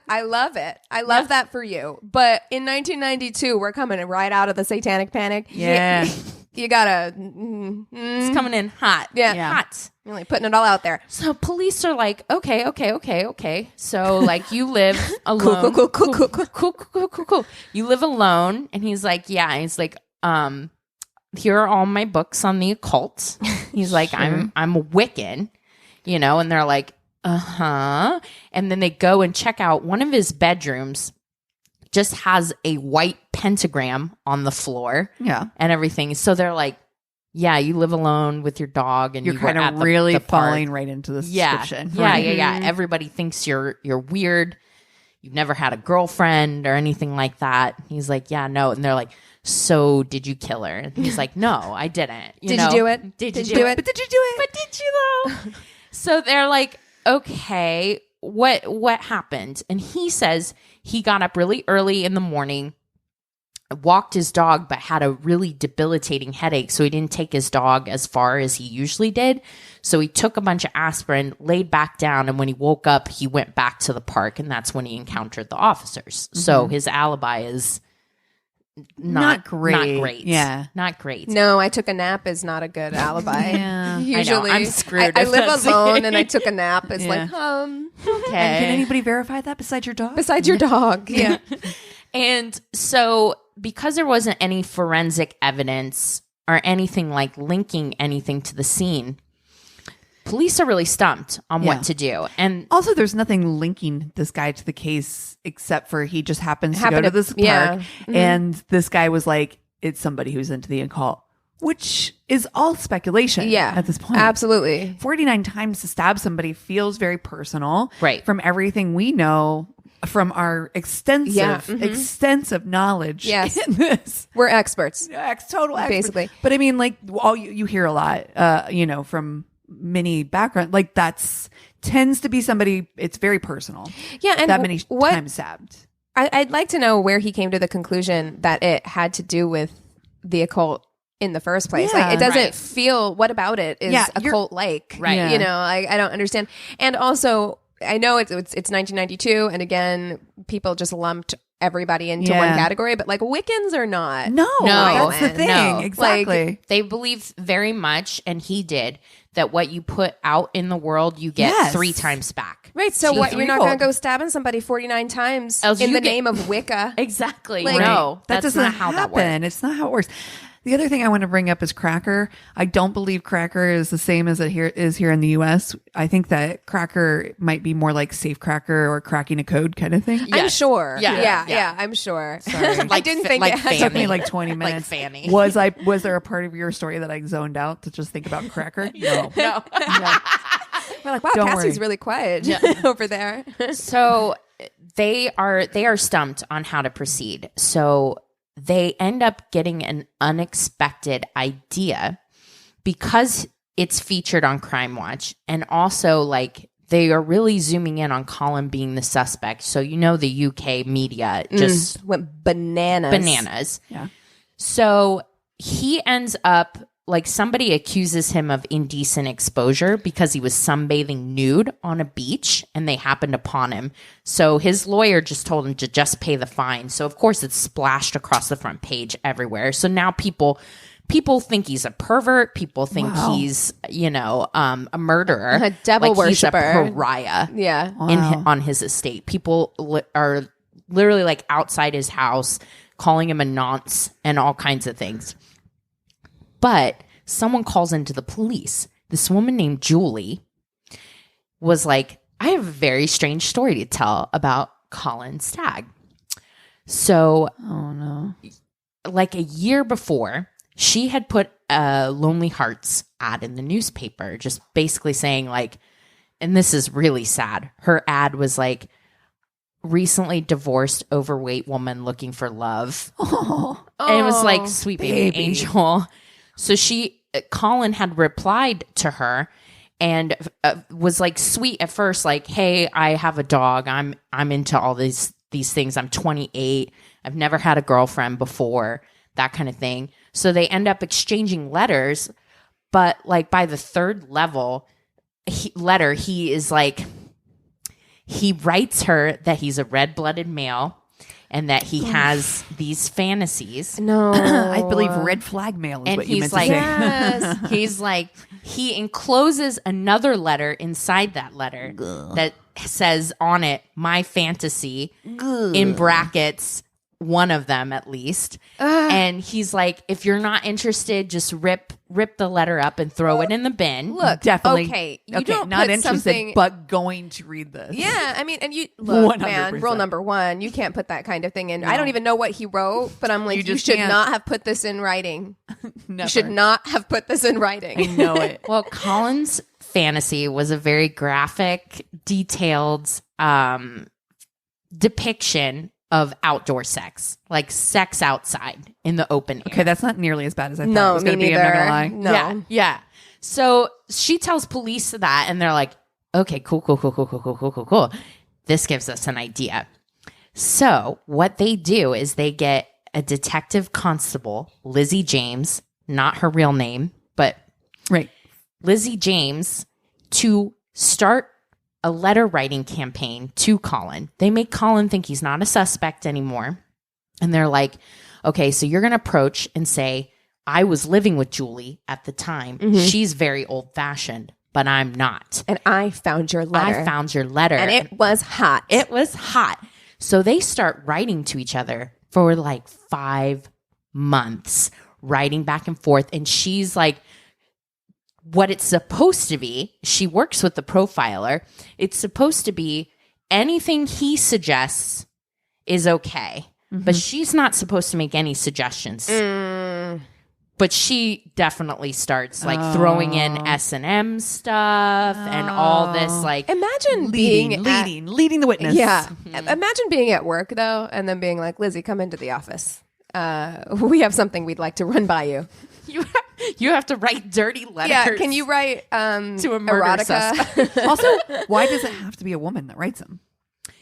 I love it. I love that for you. But in 1992, we're coming right out of the Satanic Panic. Yeah. You gotta. It's coming in hot. Yeah. Hot. Really putting it all out there. So police are like, okay. So like, you live alone. Cool. You live alone, and he's like, yeah. And he's like, here are all my books on the occult. He's like, sure. I'm a Wiccan, you know. And they're like, and then they go and check out one of his bedrooms. Just has a white pentagram on the floor, and everything. So they're like, "Yeah, you live alone with your dog, and you're kind of really falling right into the description." Yeah. Everybody thinks you're weird. You've never had a girlfriend or anything like that. He's like, "Yeah, no," and they're like, "So did you kill her?" And he's like, "No, I didn't." Did you do it? Did you do it? But did you do it? But did you though? So they're like, "Okay, what happened?" And he says he got up really early in the morning, walked his dog, but had a really debilitating headache. So he didn't take his dog as far as he usually did. So he took a bunch of aspirin, laid back down. And when he woke up, he went back to the park. And that's when he encountered the officers. Mm-hmm. So his alibi is not great. Yeah. Not great. No, I took a nap is not a good alibi. Yeah. Usually, I know, I'm screwed. I live alone and I took a nap. It's like, okay. And can anybody verify that besides your dog? Besides your dog. Yeah. And so because there wasn't any forensic evidence or anything like linking anything to the scene, police are really stumped on what to do. And also, there's nothing linking this guy to the case except for he just happens to go to this park. And this guy was like, it's somebody who's into the occult. which is all speculation at this point. Absolutely. 49 times to stab somebody feels very personal. Right. From everything we know from our extensive knowledge in this. We're experts. Total experts. Basically. But I mean, like, all you hear a lot, from many background, like that's tends to be somebody, it's very personal. Yeah. And that many times stabbed. I'd like to know where he came to the conclusion that it had to do with the occult in the first place. Yeah, like, it doesn't feel, what about it is occult-like? Right. Yeah. You know, I don't understand. And also, I know it's 1992, and again, people just lumped everybody into one category, but like Wiccans are not. No, that's the thing. No. Exactly. Like, they believe very much, and he did, that what you put out in the world, you get 3 times back. Right. So what? You're not going to go stabbing somebody 49 times in the name of Wicca. Exactly. Like, no, that's not how that works. It's not how it works. The other thing I want to bring up is cracker. I don't believe cracker is the same as it is here in the U.S. I think that cracker might be more like safe cracker or cracking a code kind of thing. Yes. I'm sure. Yeah, I'm sure. Sorry. I didn't think like it took me like 20 minutes. Like Fanny. Was there a part of your story that I zoned out to just think about cracker? No. No. We're like, wow, Don't Cassie's worry. really quiet over there. So they are stumped on how to proceed. So they end up getting an unexpected idea because it's featured on Crime Watch, and also like they are really zooming in on Colin being the suspect. So the UK media just went bananas. Yeah. So he ends up, like, somebody accuses him of indecent exposure because he was sunbathing nude on a beach and they happened upon him. So his lawyer just told him to just pay the fine. So of course it's splashed across the front page everywhere. So now people think he's a pervert. People think he's, a murderer, a devil worshiper, he's a pariah. Yeah, on his estate. People are literally like outside his house calling him a nonce and all kinds of things. But someone calls into the police. This woman named Julie was like, I have a very strange story to tell about Colin Stagg. So, like a year before, she had put a Lonely Hearts ad in the newspaper, just basically saying like, and this is really sad. Her ad was like, recently divorced overweight woman looking for love. And it was like, sweet baby angel. So Colin had replied to her and was like sweet at first, like, hey, I have a dog. I'm into all these things. I'm 28. I've never had a girlfriend before, that kind of thing. So they end up exchanging letters, but like by the third letter, he is like, he writes her that he's a red-blooded male and that he has these fantasies. No. I believe red flag mail is and what you meant like, to say. Yes. He's like, he encloses another letter inside that letter that says on it, my fantasy, in brackets, one of them at least. And he's like, if you're not interested, just rip the letter up and throw it in the bin. Look, Definitely. Okay, not put interested, something... but going to read this. Yeah, I mean, and you look, 100%. man. Rule number 1: you can't put that kind of thing in. No. I don't even know what he wrote, but I'm like, you should not have put this in writing. Never. You should not have put this in writing. I know it. Well, Colin's fantasy was a very graphic, detailed depiction of outdoor sex, like sex outside in the open air. Okay, that's not nearly as bad as I thought No, it was me going to be. I'm not neither. going to lie. No. Yeah. So she tells police that, and they're like, okay, cool. This gives us an idea. So what they do is they get a detective constable, Lizzie James, not her real name, but Right. Lizzie James, to start a letter writing campaign to Colin. They make Colin think he's not a suspect anymore. And they're like, okay, so you're going to approach and say, I was living with Julie at the time. Mm-hmm. She's very old fashioned, but I'm not. And I found your letter. And it was hot. It was hot. So they start writing to each other for like 5 months, writing back and forth. And she's like, what it's supposed to be, she works with the profiler. It's supposed to be anything he suggests is okay, but she's not supposed to make any suggestions. But she definitely starts like throwing in S&M stuff and all this like imagine leading the witness. Yeah. Imagine being at work though and then being like, Lizzie, come into the office. We have something we'd like to run by you. You have to write dirty letters. Yeah, can you write to a murder erotica? Also, why does it have to be a woman that writes them?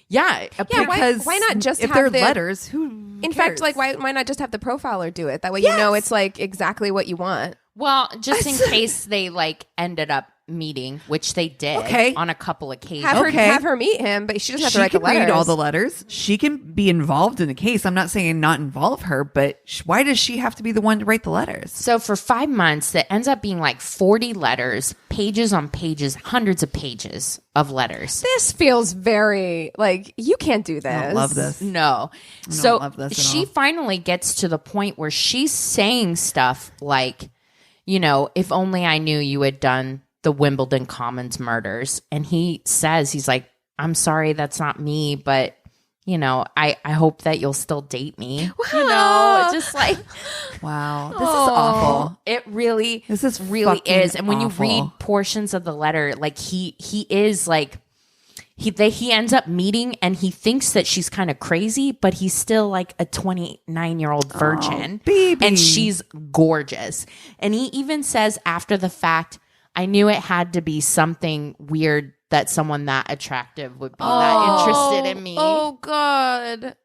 Yeah, because why not just if have they're the letters? In fact, like why not just have the profiler do it? That way you know it's like exactly what you want. Well, just in case they like ended up meeting, which they did on a couple occasions. Have her meet him, but she doesn't have to write the letters. She can read all the letters. She can be involved in the case. I'm not saying not involve her, but why does she have to be the one to write the letters? So for 5 months, that ends up being like 40 letters, pages on pages, hundreds of pages of letters. This feels very like you can't do this. I don't love this. No. So she finally gets to the point where she's saying stuff like, you know, if only I knew you had done the Wimbledon Commons murders. And he says, he's like, I'm sorry, that's not me, but you know, I hope that you'll still date me. Wow. You know, just like, wow, this is awful. It really, this is really is. And when awful. you read portions of the letter, like he is like, he ends up meeting and he thinks that she's kind of crazy, but he's still like a 29-year-old virgin. Baby. And she's gorgeous. And he even says after the fact, I knew it had to be something weird that someone that attractive would be that interested in me. Oh, God.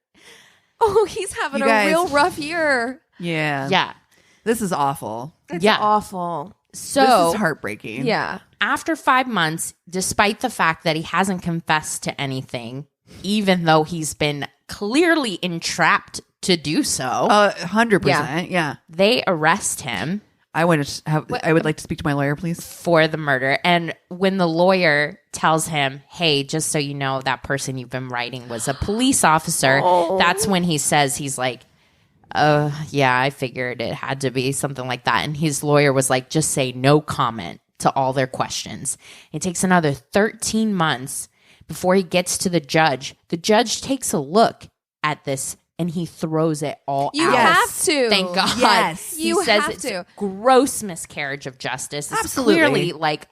Oh, he's having a real rough year. Yeah. Yeah. This is awful. It's awful. So this is heartbreaking. Yeah. After 5 months, despite the fact that he hasn't confessed to anything, even though he's been clearly entrapped to do so, 100%. Yeah. They arrest him. I would like to speak to my lawyer, please. For the murder. And when the lawyer tells him, hey, just so you know, that person you've been writing was a police officer, that's when he says, he's like, yeah, I figured it had to be something like that. And his lawyer was like, just say no comment to all their questions. It takes another 13 months before he gets to the judge. The judge takes a look at this and he throws it all out. You have to. Thank God. Yes. He says it's a gross miscarriage of justice. It's clearly like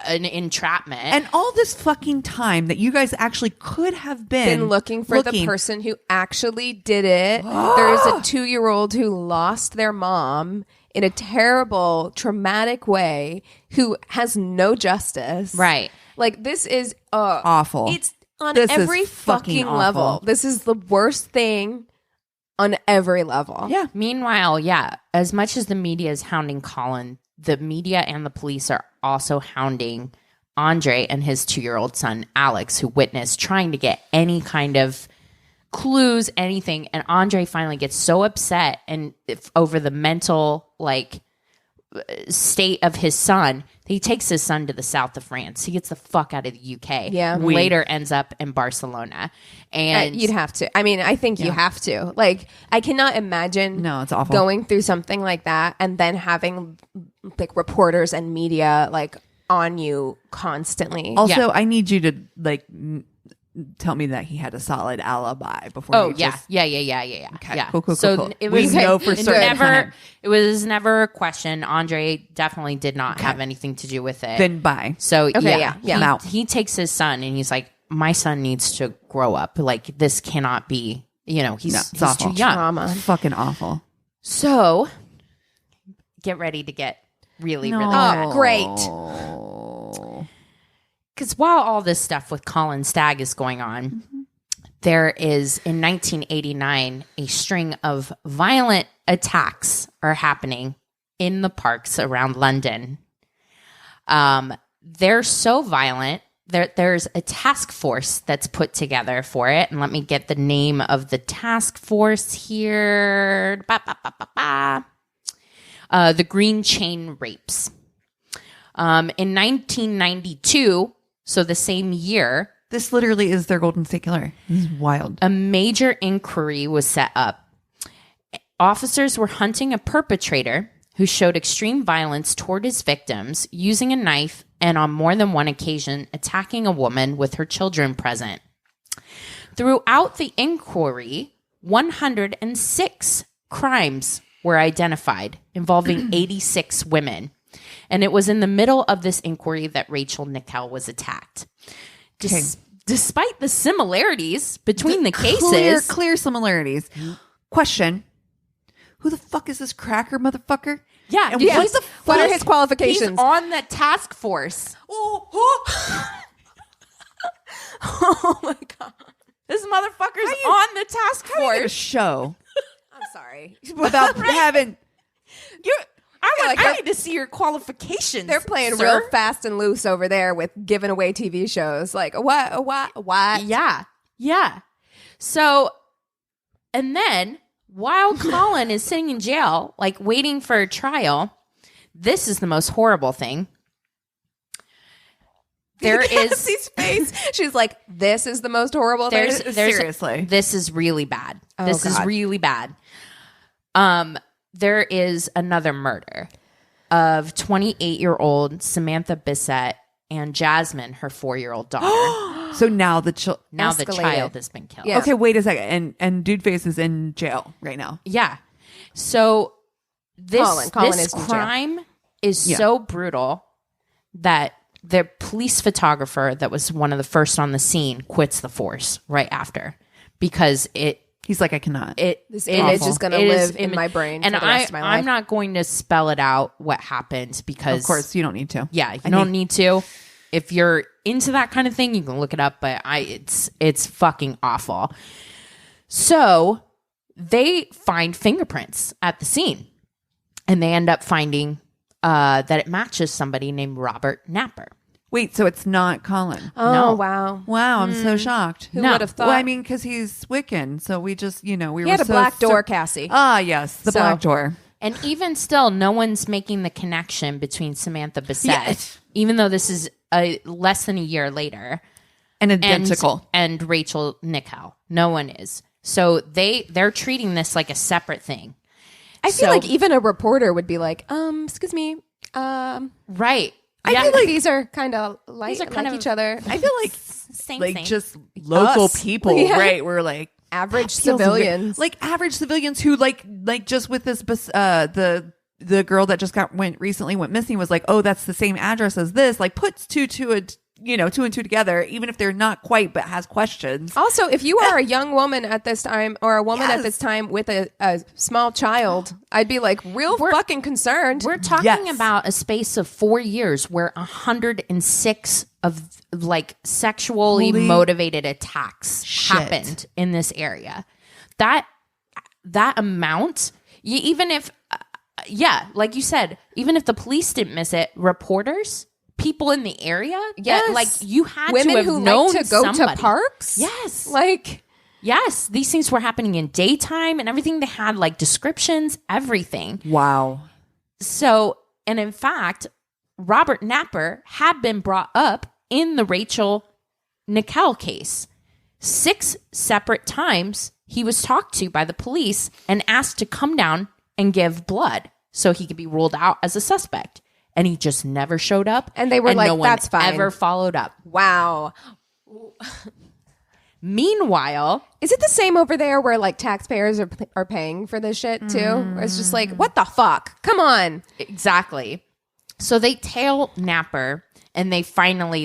an entrapment. And all this fucking time that you guys actually could have been looking for the person who actually did it. There's a 2-year-old who lost their mom in a terrible, traumatic way who has no justice. Right. Like, this is awful. It's on every fucking level. This is the worst thing on every level. Yeah. Meanwhile, as much as the media is hounding Colin, the media and the police are also hounding Andre and his 2-year-old son, Alex, who witnessed, trying to get any kind of clues, anything. And Andre finally gets so upset and over the mental state of his son, he takes his son to the south of France. He gets the fuck out of the UK. Yeah. Later ends up in Barcelona. And you'd have to. I mean, I think you have to. Like, I cannot imagine it's awful. Going through something like that and then having like reporters and media like on you constantly. Also, I need you to tell me that he had a solid alibi before. Yeah. Okay. Cool. So it was know for certain. It was never a question. Andre definitely did not have anything to do with it. Then bye. So yeah. He takes his son and he's like, my son needs to grow up. Like, this cannot be. You know, he's too young. Trauma. Fucking awful. So get ready to get really great. Because while all this stuff with Colin Stagg is going on, there is, in 1989, a string of violent attacks are happening in the parks around London. They're so violent. There's a task force that's put together for it. And let me get the name of the task force here. The Green Chain Rapes. In 1992... So the same year, this literally is their Golden State Killer. This is wild. A major inquiry was set up. Officers were hunting a perpetrator who showed extreme violence toward his victims, using a knife and on more than one occasion attacking a woman with her children present. Throughout the inquiry, 106 crimes were identified involving 86 women. And it was in the middle of this inquiry that Rachel Nickell was attacked. Despite the similarities between the cases. Clear similarities. Question. Who the fuck is this cracker motherfucker? Yeah. And what are his qualifications? He's on the task force. Oh my God. This motherfucker's on the task force. A show. I'm sorry. About having... I need to see your qualifications. They're playing sir. real fast and loose over there with giving away TV shows. Like, what? Yeah. So, and then while Colin is sitting in jail, like waiting for a trial, this is the most horrible thing. There is Cassie's face. She's like, this is the most horrible thing. Seriously. This is really bad. This God. is really bad. There is another murder of 28-year-old Samantha Bissett and Jasmine, her 4-year-old daughter. So now the child has been killed. Yeah. Okay, wait a second. And Dude Face is in jail right now. Yeah. So this Colin is in jail. crime is so brutal that the police photographer that was one of the first on the scene quits the force right after because he's like, I cannot. This image is going to live in my brain and for the rest of my life. I'm not going to spell it out what happened because... Of course, you don't need to. Yeah, you don't need to. If you're into that kind of thing, you can look it up, but it's fucking awful. So they find fingerprints at the scene, and they end up finding that it matches somebody named Robert Napper. Wait, so it's not Colin? Oh, No. wow. Wow, I'm so shocked. Who would have thought? Well, I mean, because he's Wiccan, so we just, we were He had a black door, Cassie. Ah, yes, the black door. And even still, no one's making the connection between Samantha Bissett, even though this is less than a year later. And identical. And Rachel Nickell. No one is. So they're treating this like a separate thing. I feel like even a reporter would be like, excuse me. Right. I feel like these are kind of like each other. I feel like Same like thing. just local Us. people, Yeah. right? We're like Average civilians. like average civilians who like just with this the girl that just went missing was like, oh, that's the same address as this. Like puts two and two together, even if they're not quite, but has questions. Also, if you are a young woman at this time or a woman at this time with a small child, I'd be like fucking concerned. We're talking about a space of 4 years where 106 of like sexually motivated attacks happened in this area. That amount, even if, like you said, even if the police didn't miss it, reporters, people in the area, like you had women to have who known like to go somebody. to parks. Yes, yes, these things were happening in daytime and everything. They had like descriptions, everything. Wow. So, and in fact, Robert Napper had been brought up in the Rachel Nickell case. 6 separate times he was talked to by the police and asked to come down and give blood so he could be ruled out as a suspect. And he just never showed up. And they were like, no one that's fine. Ever followed up. Wow. Meanwhile, is it the same over there where like taxpayers are paying for this shit too? Where it's just like, what the fuck? Come on. exactly. So they tail Napper and they finally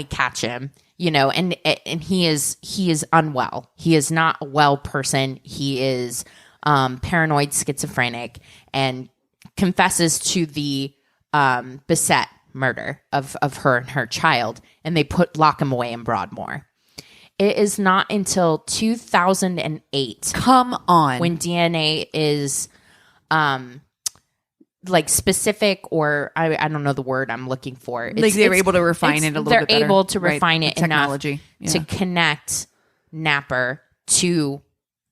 catch him, and he is unwell. He is not a well person. He is paranoid schizophrenic and confesses to the Bissett murder of her and her child, and they lock him away in Broadmoor. It is not until 2008. Come on. When DNA is like specific, or I don't know the word I'm looking for. Like they're able to refine it a little bit better. They're able to refine it enough to connect Napper to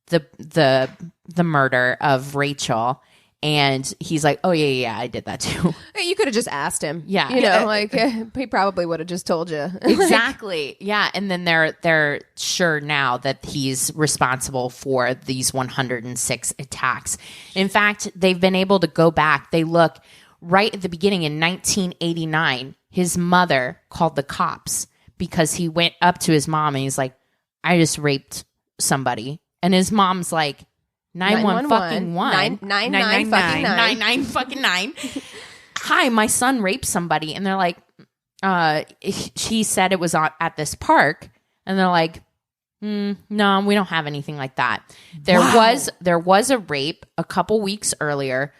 the murder of Rachel. And he's like, oh, yeah, I did that too. You could have just asked him. Yeah. Like he probably would have just told you. Exactly. Yeah. And then they're sure now that he's responsible for these 106 attacks. In fact, they've been able to go back. They look right at the beginning in 1989. His mother called the cops because he went up to his mom and he's like, I just raped somebody. And his mom's like, 911 999 fucking 9. Hi, my son raped somebody. And they're like, he said it was at this park. And they're like, no, we don't have anything like that. There was a rape a couple weeks earlier.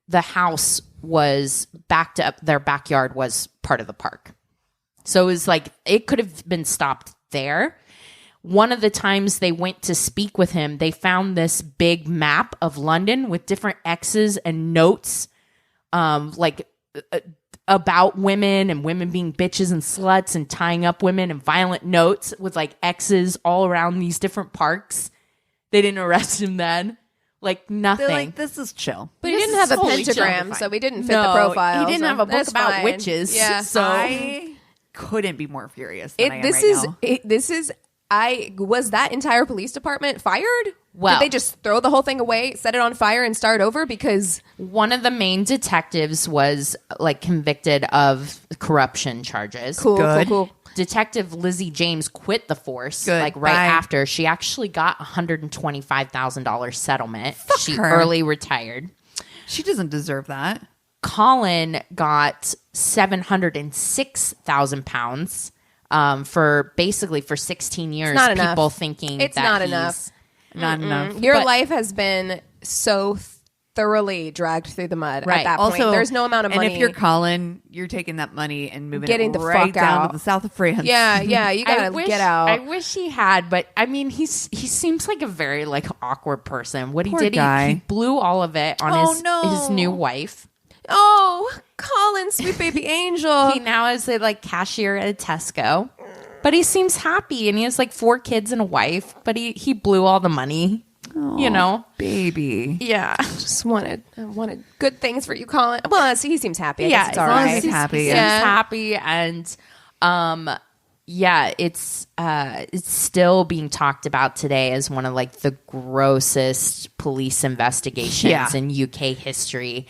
The house was backed up. Their backyard was part of the park. So it was like, it could have been stopped there. One of the times they went to speak with him, they found this big map of London with different X's and notes, about women and women being bitches and sluts and tying up women, and violent notes with like X's all around these different parks. They didn't arrest him then. Like nothing. They're like, this is chill. But he didn't have a pentagram, so we didn't fit the profile. He didn't have a book about witches. Yeah. So I couldn't be more furious than I am now. Was that entire police department fired? Well, did they just throw the whole thing away, set it on fire, and start over? Because one of the main detectives was like convicted of corruption charges. Cool. Detective Lizzie James quit the force after. She actually got $125,000 settlement. She early retired. She doesn't deserve that. Colin got £706,000 for 16 years. It's not people enough. Thinking it's that not enough. Not enough. Your life has been so thoroughly dragged through the mud at that point. Also, there's no amount of money. And if you're Colin, you're taking that money and moving getting it the right fuck down out to the south of France. Yeah, you gotta get out. I wish he had, but I mean, he seems like a very like awkward person. What Poor he did, guy. he blew all of it on his new wife. Oh, Colin, sweet baby angel. He now is a like cashier at a Tesco, but he seems happy, and he has like 4 kids and a wife. But he blew all the money. Oh, baby. Yeah. Just wanted good things for you, Colin. Well, he seems happy. I guess it's all as long right. as he's happy. He's happy, and it's still being talked about today as one of like the grossest police investigations in UK history.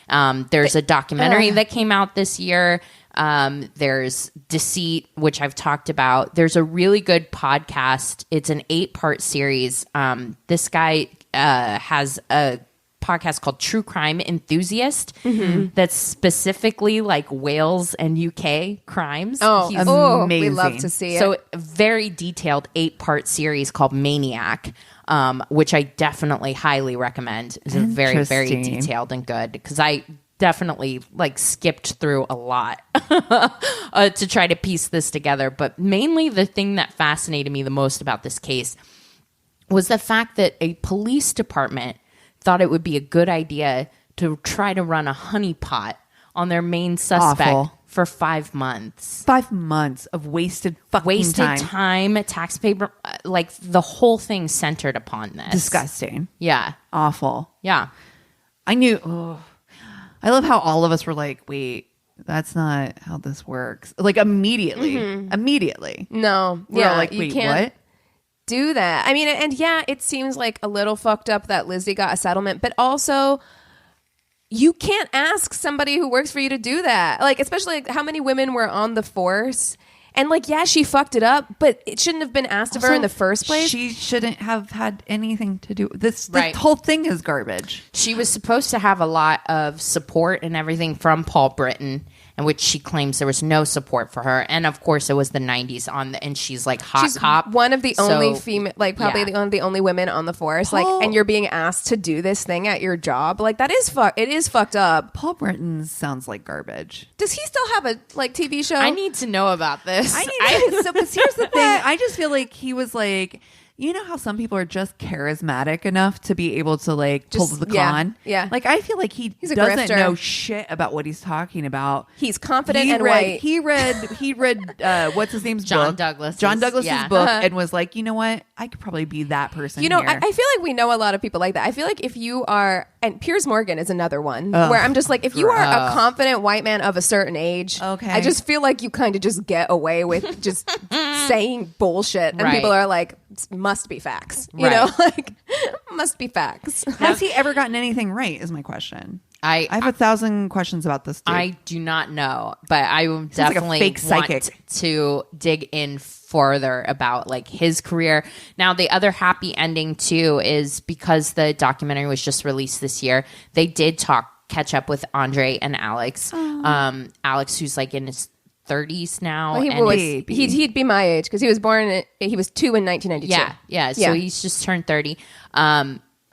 There's a documentary that came out this year. There's Deceit, which I've talked about. There's a really good podcast. It's an 8-part series. This guy has a podcast called True Crime Enthusiast that's specifically like Wales and UK crimes. He's amazing. We love to see it. So a very detailed 8-part series called Maniac, which I definitely highly recommend. It's very, very detailed and good because I definitely like skipped through a lot to try to piece this together. But mainly the thing that fascinated me the most about this case was the fact that a police department thought it would be a good idea to try to run a honeypot on their main suspect for 5 months. 5 months of wasted time, taxpayer, like the whole thing centered upon this. Disgusting. Yeah. Awful. Yeah. I love how all of us were like, wait, that's not how this works. Like immediately. No. We're all like, wait, you can't what? do that. I mean, and it seems like a little fucked up that Lizzie got a settlement, but also you can't ask somebody who works for you to do that. Like, especially like, how many women were on the force? And like, she fucked it up, but it shouldn't have been asked of her in the first place. She shouldn't have had anything to do with this. The whole thing is garbage. She was supposed to have a lot of support and everything from Paul Britton, in which she claims there was no support for her. And of course, it was the 90s and she's like she's cop. One of the only female, like probably one of the only women on the force. Like, and you're being asked to do this thing at your job. Like it is fucked up. Paul Britton sounds like garbage. Does he still have a TV show? I need to know about this. Because here's the thing. I just feel like he was like, you know how some people are just charismatic enough to be able to like pull the con? Yeah. Like I feel like he doesn't grifter. Know shit about what he's talking about. He's confident and white. He read what's his name's John book? Douglas's book and was like, you know what? I could probably be that person. You know, here. I feel like we know a lot of people like that. I feel like if you are, and Piers Morgan is another one where I'm just like, if you are a confident white man of a certain age, okay, I just feel like you kind of just get away with just saying bullshit, and people are like, must be facts. Right. You know, like must be facts. Has he ever gotten anything right? Is my question. I have 1,000 questions about this dude. I do not know, but I will Sounds definitely like a fake psychic. want to dig in further about like his career. Now, the other happy ending too is because the documentary was just released this year. They did catch up with Andre and Alex. Alex, who's like in his 30s now. Well, he'd be my age because he was 2 in 1992. Yeah. So he's just turned 30.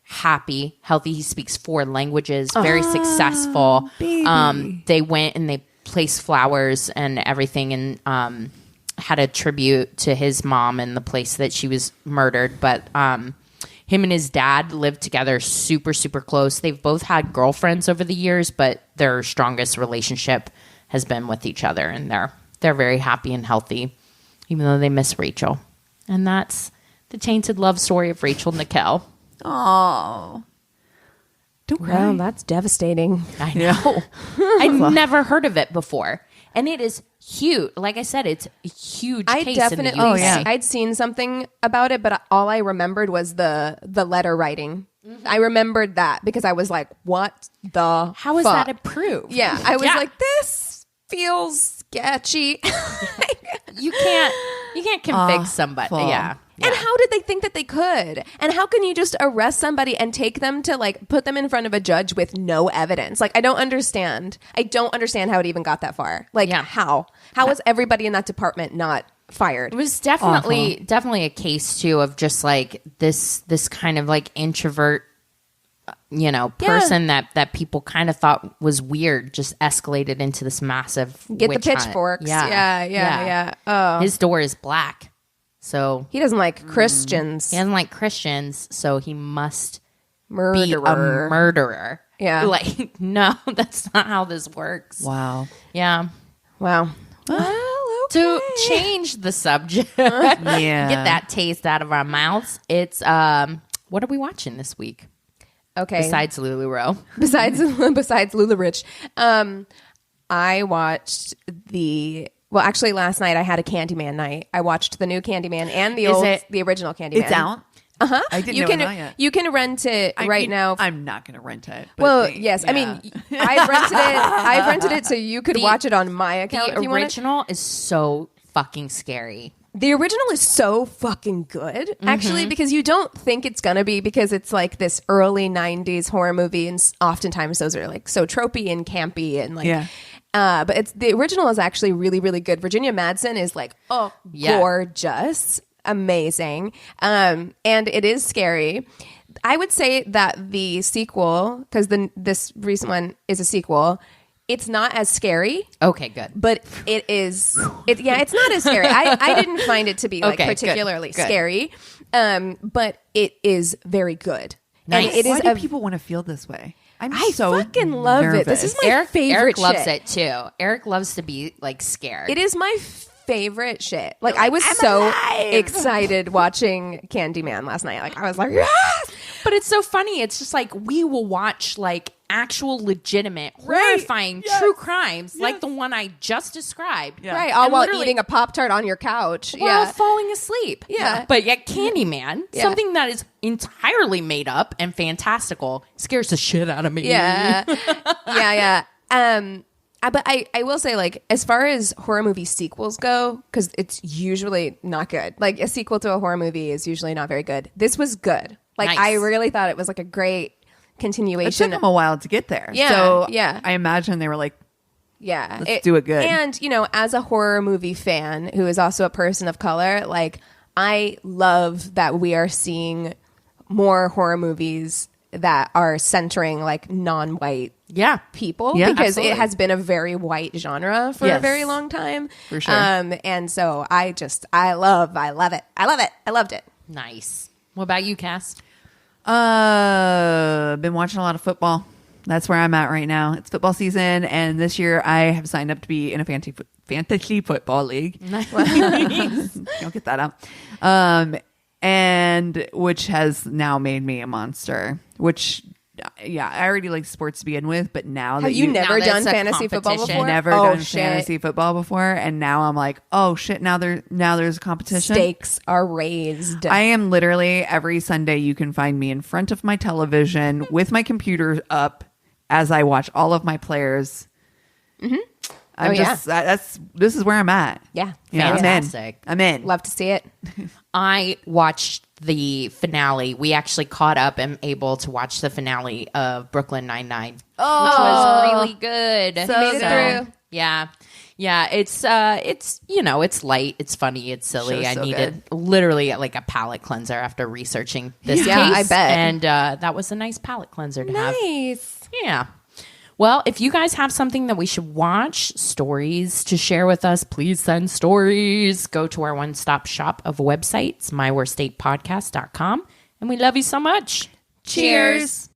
Happy, healthy. He speaks 4 languages, very successful. Baby. They went and they placed flowers and everything and had a tribute to his mom and the place that she was murdered. But him and his dad lived together super, super close. They've both had girlfriends over the years, but their strongest relationship has been with each other. And they're very happy and healthy, even though they miss Rachel. And that's the tainted love story of Rachel Nickell. Oh, don't cry. Wow, that's devastating. I know. I'd never heard of it before, and it is huge. Like I said, it's a huge case in the UK. I'd seen something about it, but all I remembered was the letter writing. Mm-hmm. I remembered that because I was like, "What the? How is that approved?" Yeah, I was like, "This feels sketchy." You can't convict somebody. Full. Yeah. And how did they think that they could? And how can you just arrest somebody and take them to like put them in front of a judge with no evidence? Like, I don't understand how it even got that far. Like, how was everybody in that department not fired? It was definitely a case too of just like this kind of like introvert, person that people kind of thought was weird, just escalated into this massive Get witch the pitchforks. hunt. Yeah. Oh, his door is black. So he doesn't like Christians. He doesn't like Christians, so he must be a Murderer. murderer. Yeah. Like, no, that's not how this works. Wow. Yeah. Wow. Well, to change the subject, get that taste out of our mouths. It's what are we watching this week? Okay. Besides LulaRich. Besides LulaRich. I watched actually last night I had a Candyman night. I watched the new Candyman and the original Candyman. It's out? Uh-huh. I didn't know it out yet. You can rent it now. I'm not going to rent it. Yes. Yeah. I mean, I've rented it so you could watch it on my account. The original is so fucking scary. The original is so fucking good, actually, because you don't think it's going to be because it's like this early 90s horror movie. And oftentimes those are like so tropey and campy and like, but the original is actually really, really good. Virginia Madsen is like, gorgeous, amazing. And it is scary. I would say that the sequel, because this recent one is a sequel, it's not as scary. Okay, good. But it is. It's not as scary. I didn't find it to be like particularly scary. But it is very good. Nice. And it is. Why do people want to feel this way? I fucking love it. This is my favorite. Eric loves shit. it too. Eric loves to be like scared. It is my favorite shit. Like I was so excited watching Candyman last night. Like I was like, yes! But it's so funny. It's just like we will watch like actual legitimate horrifying true crimes like the one I just described. Yeah. Right. All while eating a Pop-Tart on your couch. While falling asleep. Yeah. But yet Candyman, something that is entirely made up and fantastical, scares the shit out of me. Yeah. Yeah. But I will say, like, as far as horror movie sequels go, because it's usually not good. Like, a sequel to a horror movie is usually not very good. This was good. Like, nice. I really thought it was, like, a great continuation. It took them a while to get there. Yeah, so yeah. I imagine they were like, let's do it good. And, as a horror movie fan who is also a person of color, like, I love that we are seeing more horror movies that are centering, like, non-white people, because it has been a very white genre for a very long time. For sure. And so I love it. I loved it. Nice. What about you, Cass? Been watching a lot of football. That's where I'm at right now. It's football season, and this year I have signed up to be in a fantasy football league. Nice. Don't get that out. And which has now made me a monster, which yeah, I already like sports to begin with, but now Have that you never now done that's a fantasy football competition. before? never Oh, done shit. fantasy football before, and now I'm like, oh shit, now there's a competition. Stakes are raised. I am literally every Sunday you can find me in front of my television with my computer up as I watch all of my players. This is where I'm at. Yeah. Yeah, Fantastic. I'm in. Love to see it. I watched the finale. We actually caught up and able to watch the finale of Brooklyn Nine-Nine, which was really good. Made it through. Yeah. Yeah, it's it's light, it's funny, it's silly. Show's I so needed literally like a palate cleanser after researching this Yeah, case. I bet. And that was a nice palate cleanser to have. Nice. Yeah. Well, if you guys have something that we should watch, stories to share with us, please send stories. Go to our one-stop shop of websites, myworstatepodcast.com. And we love you so much. Cheers.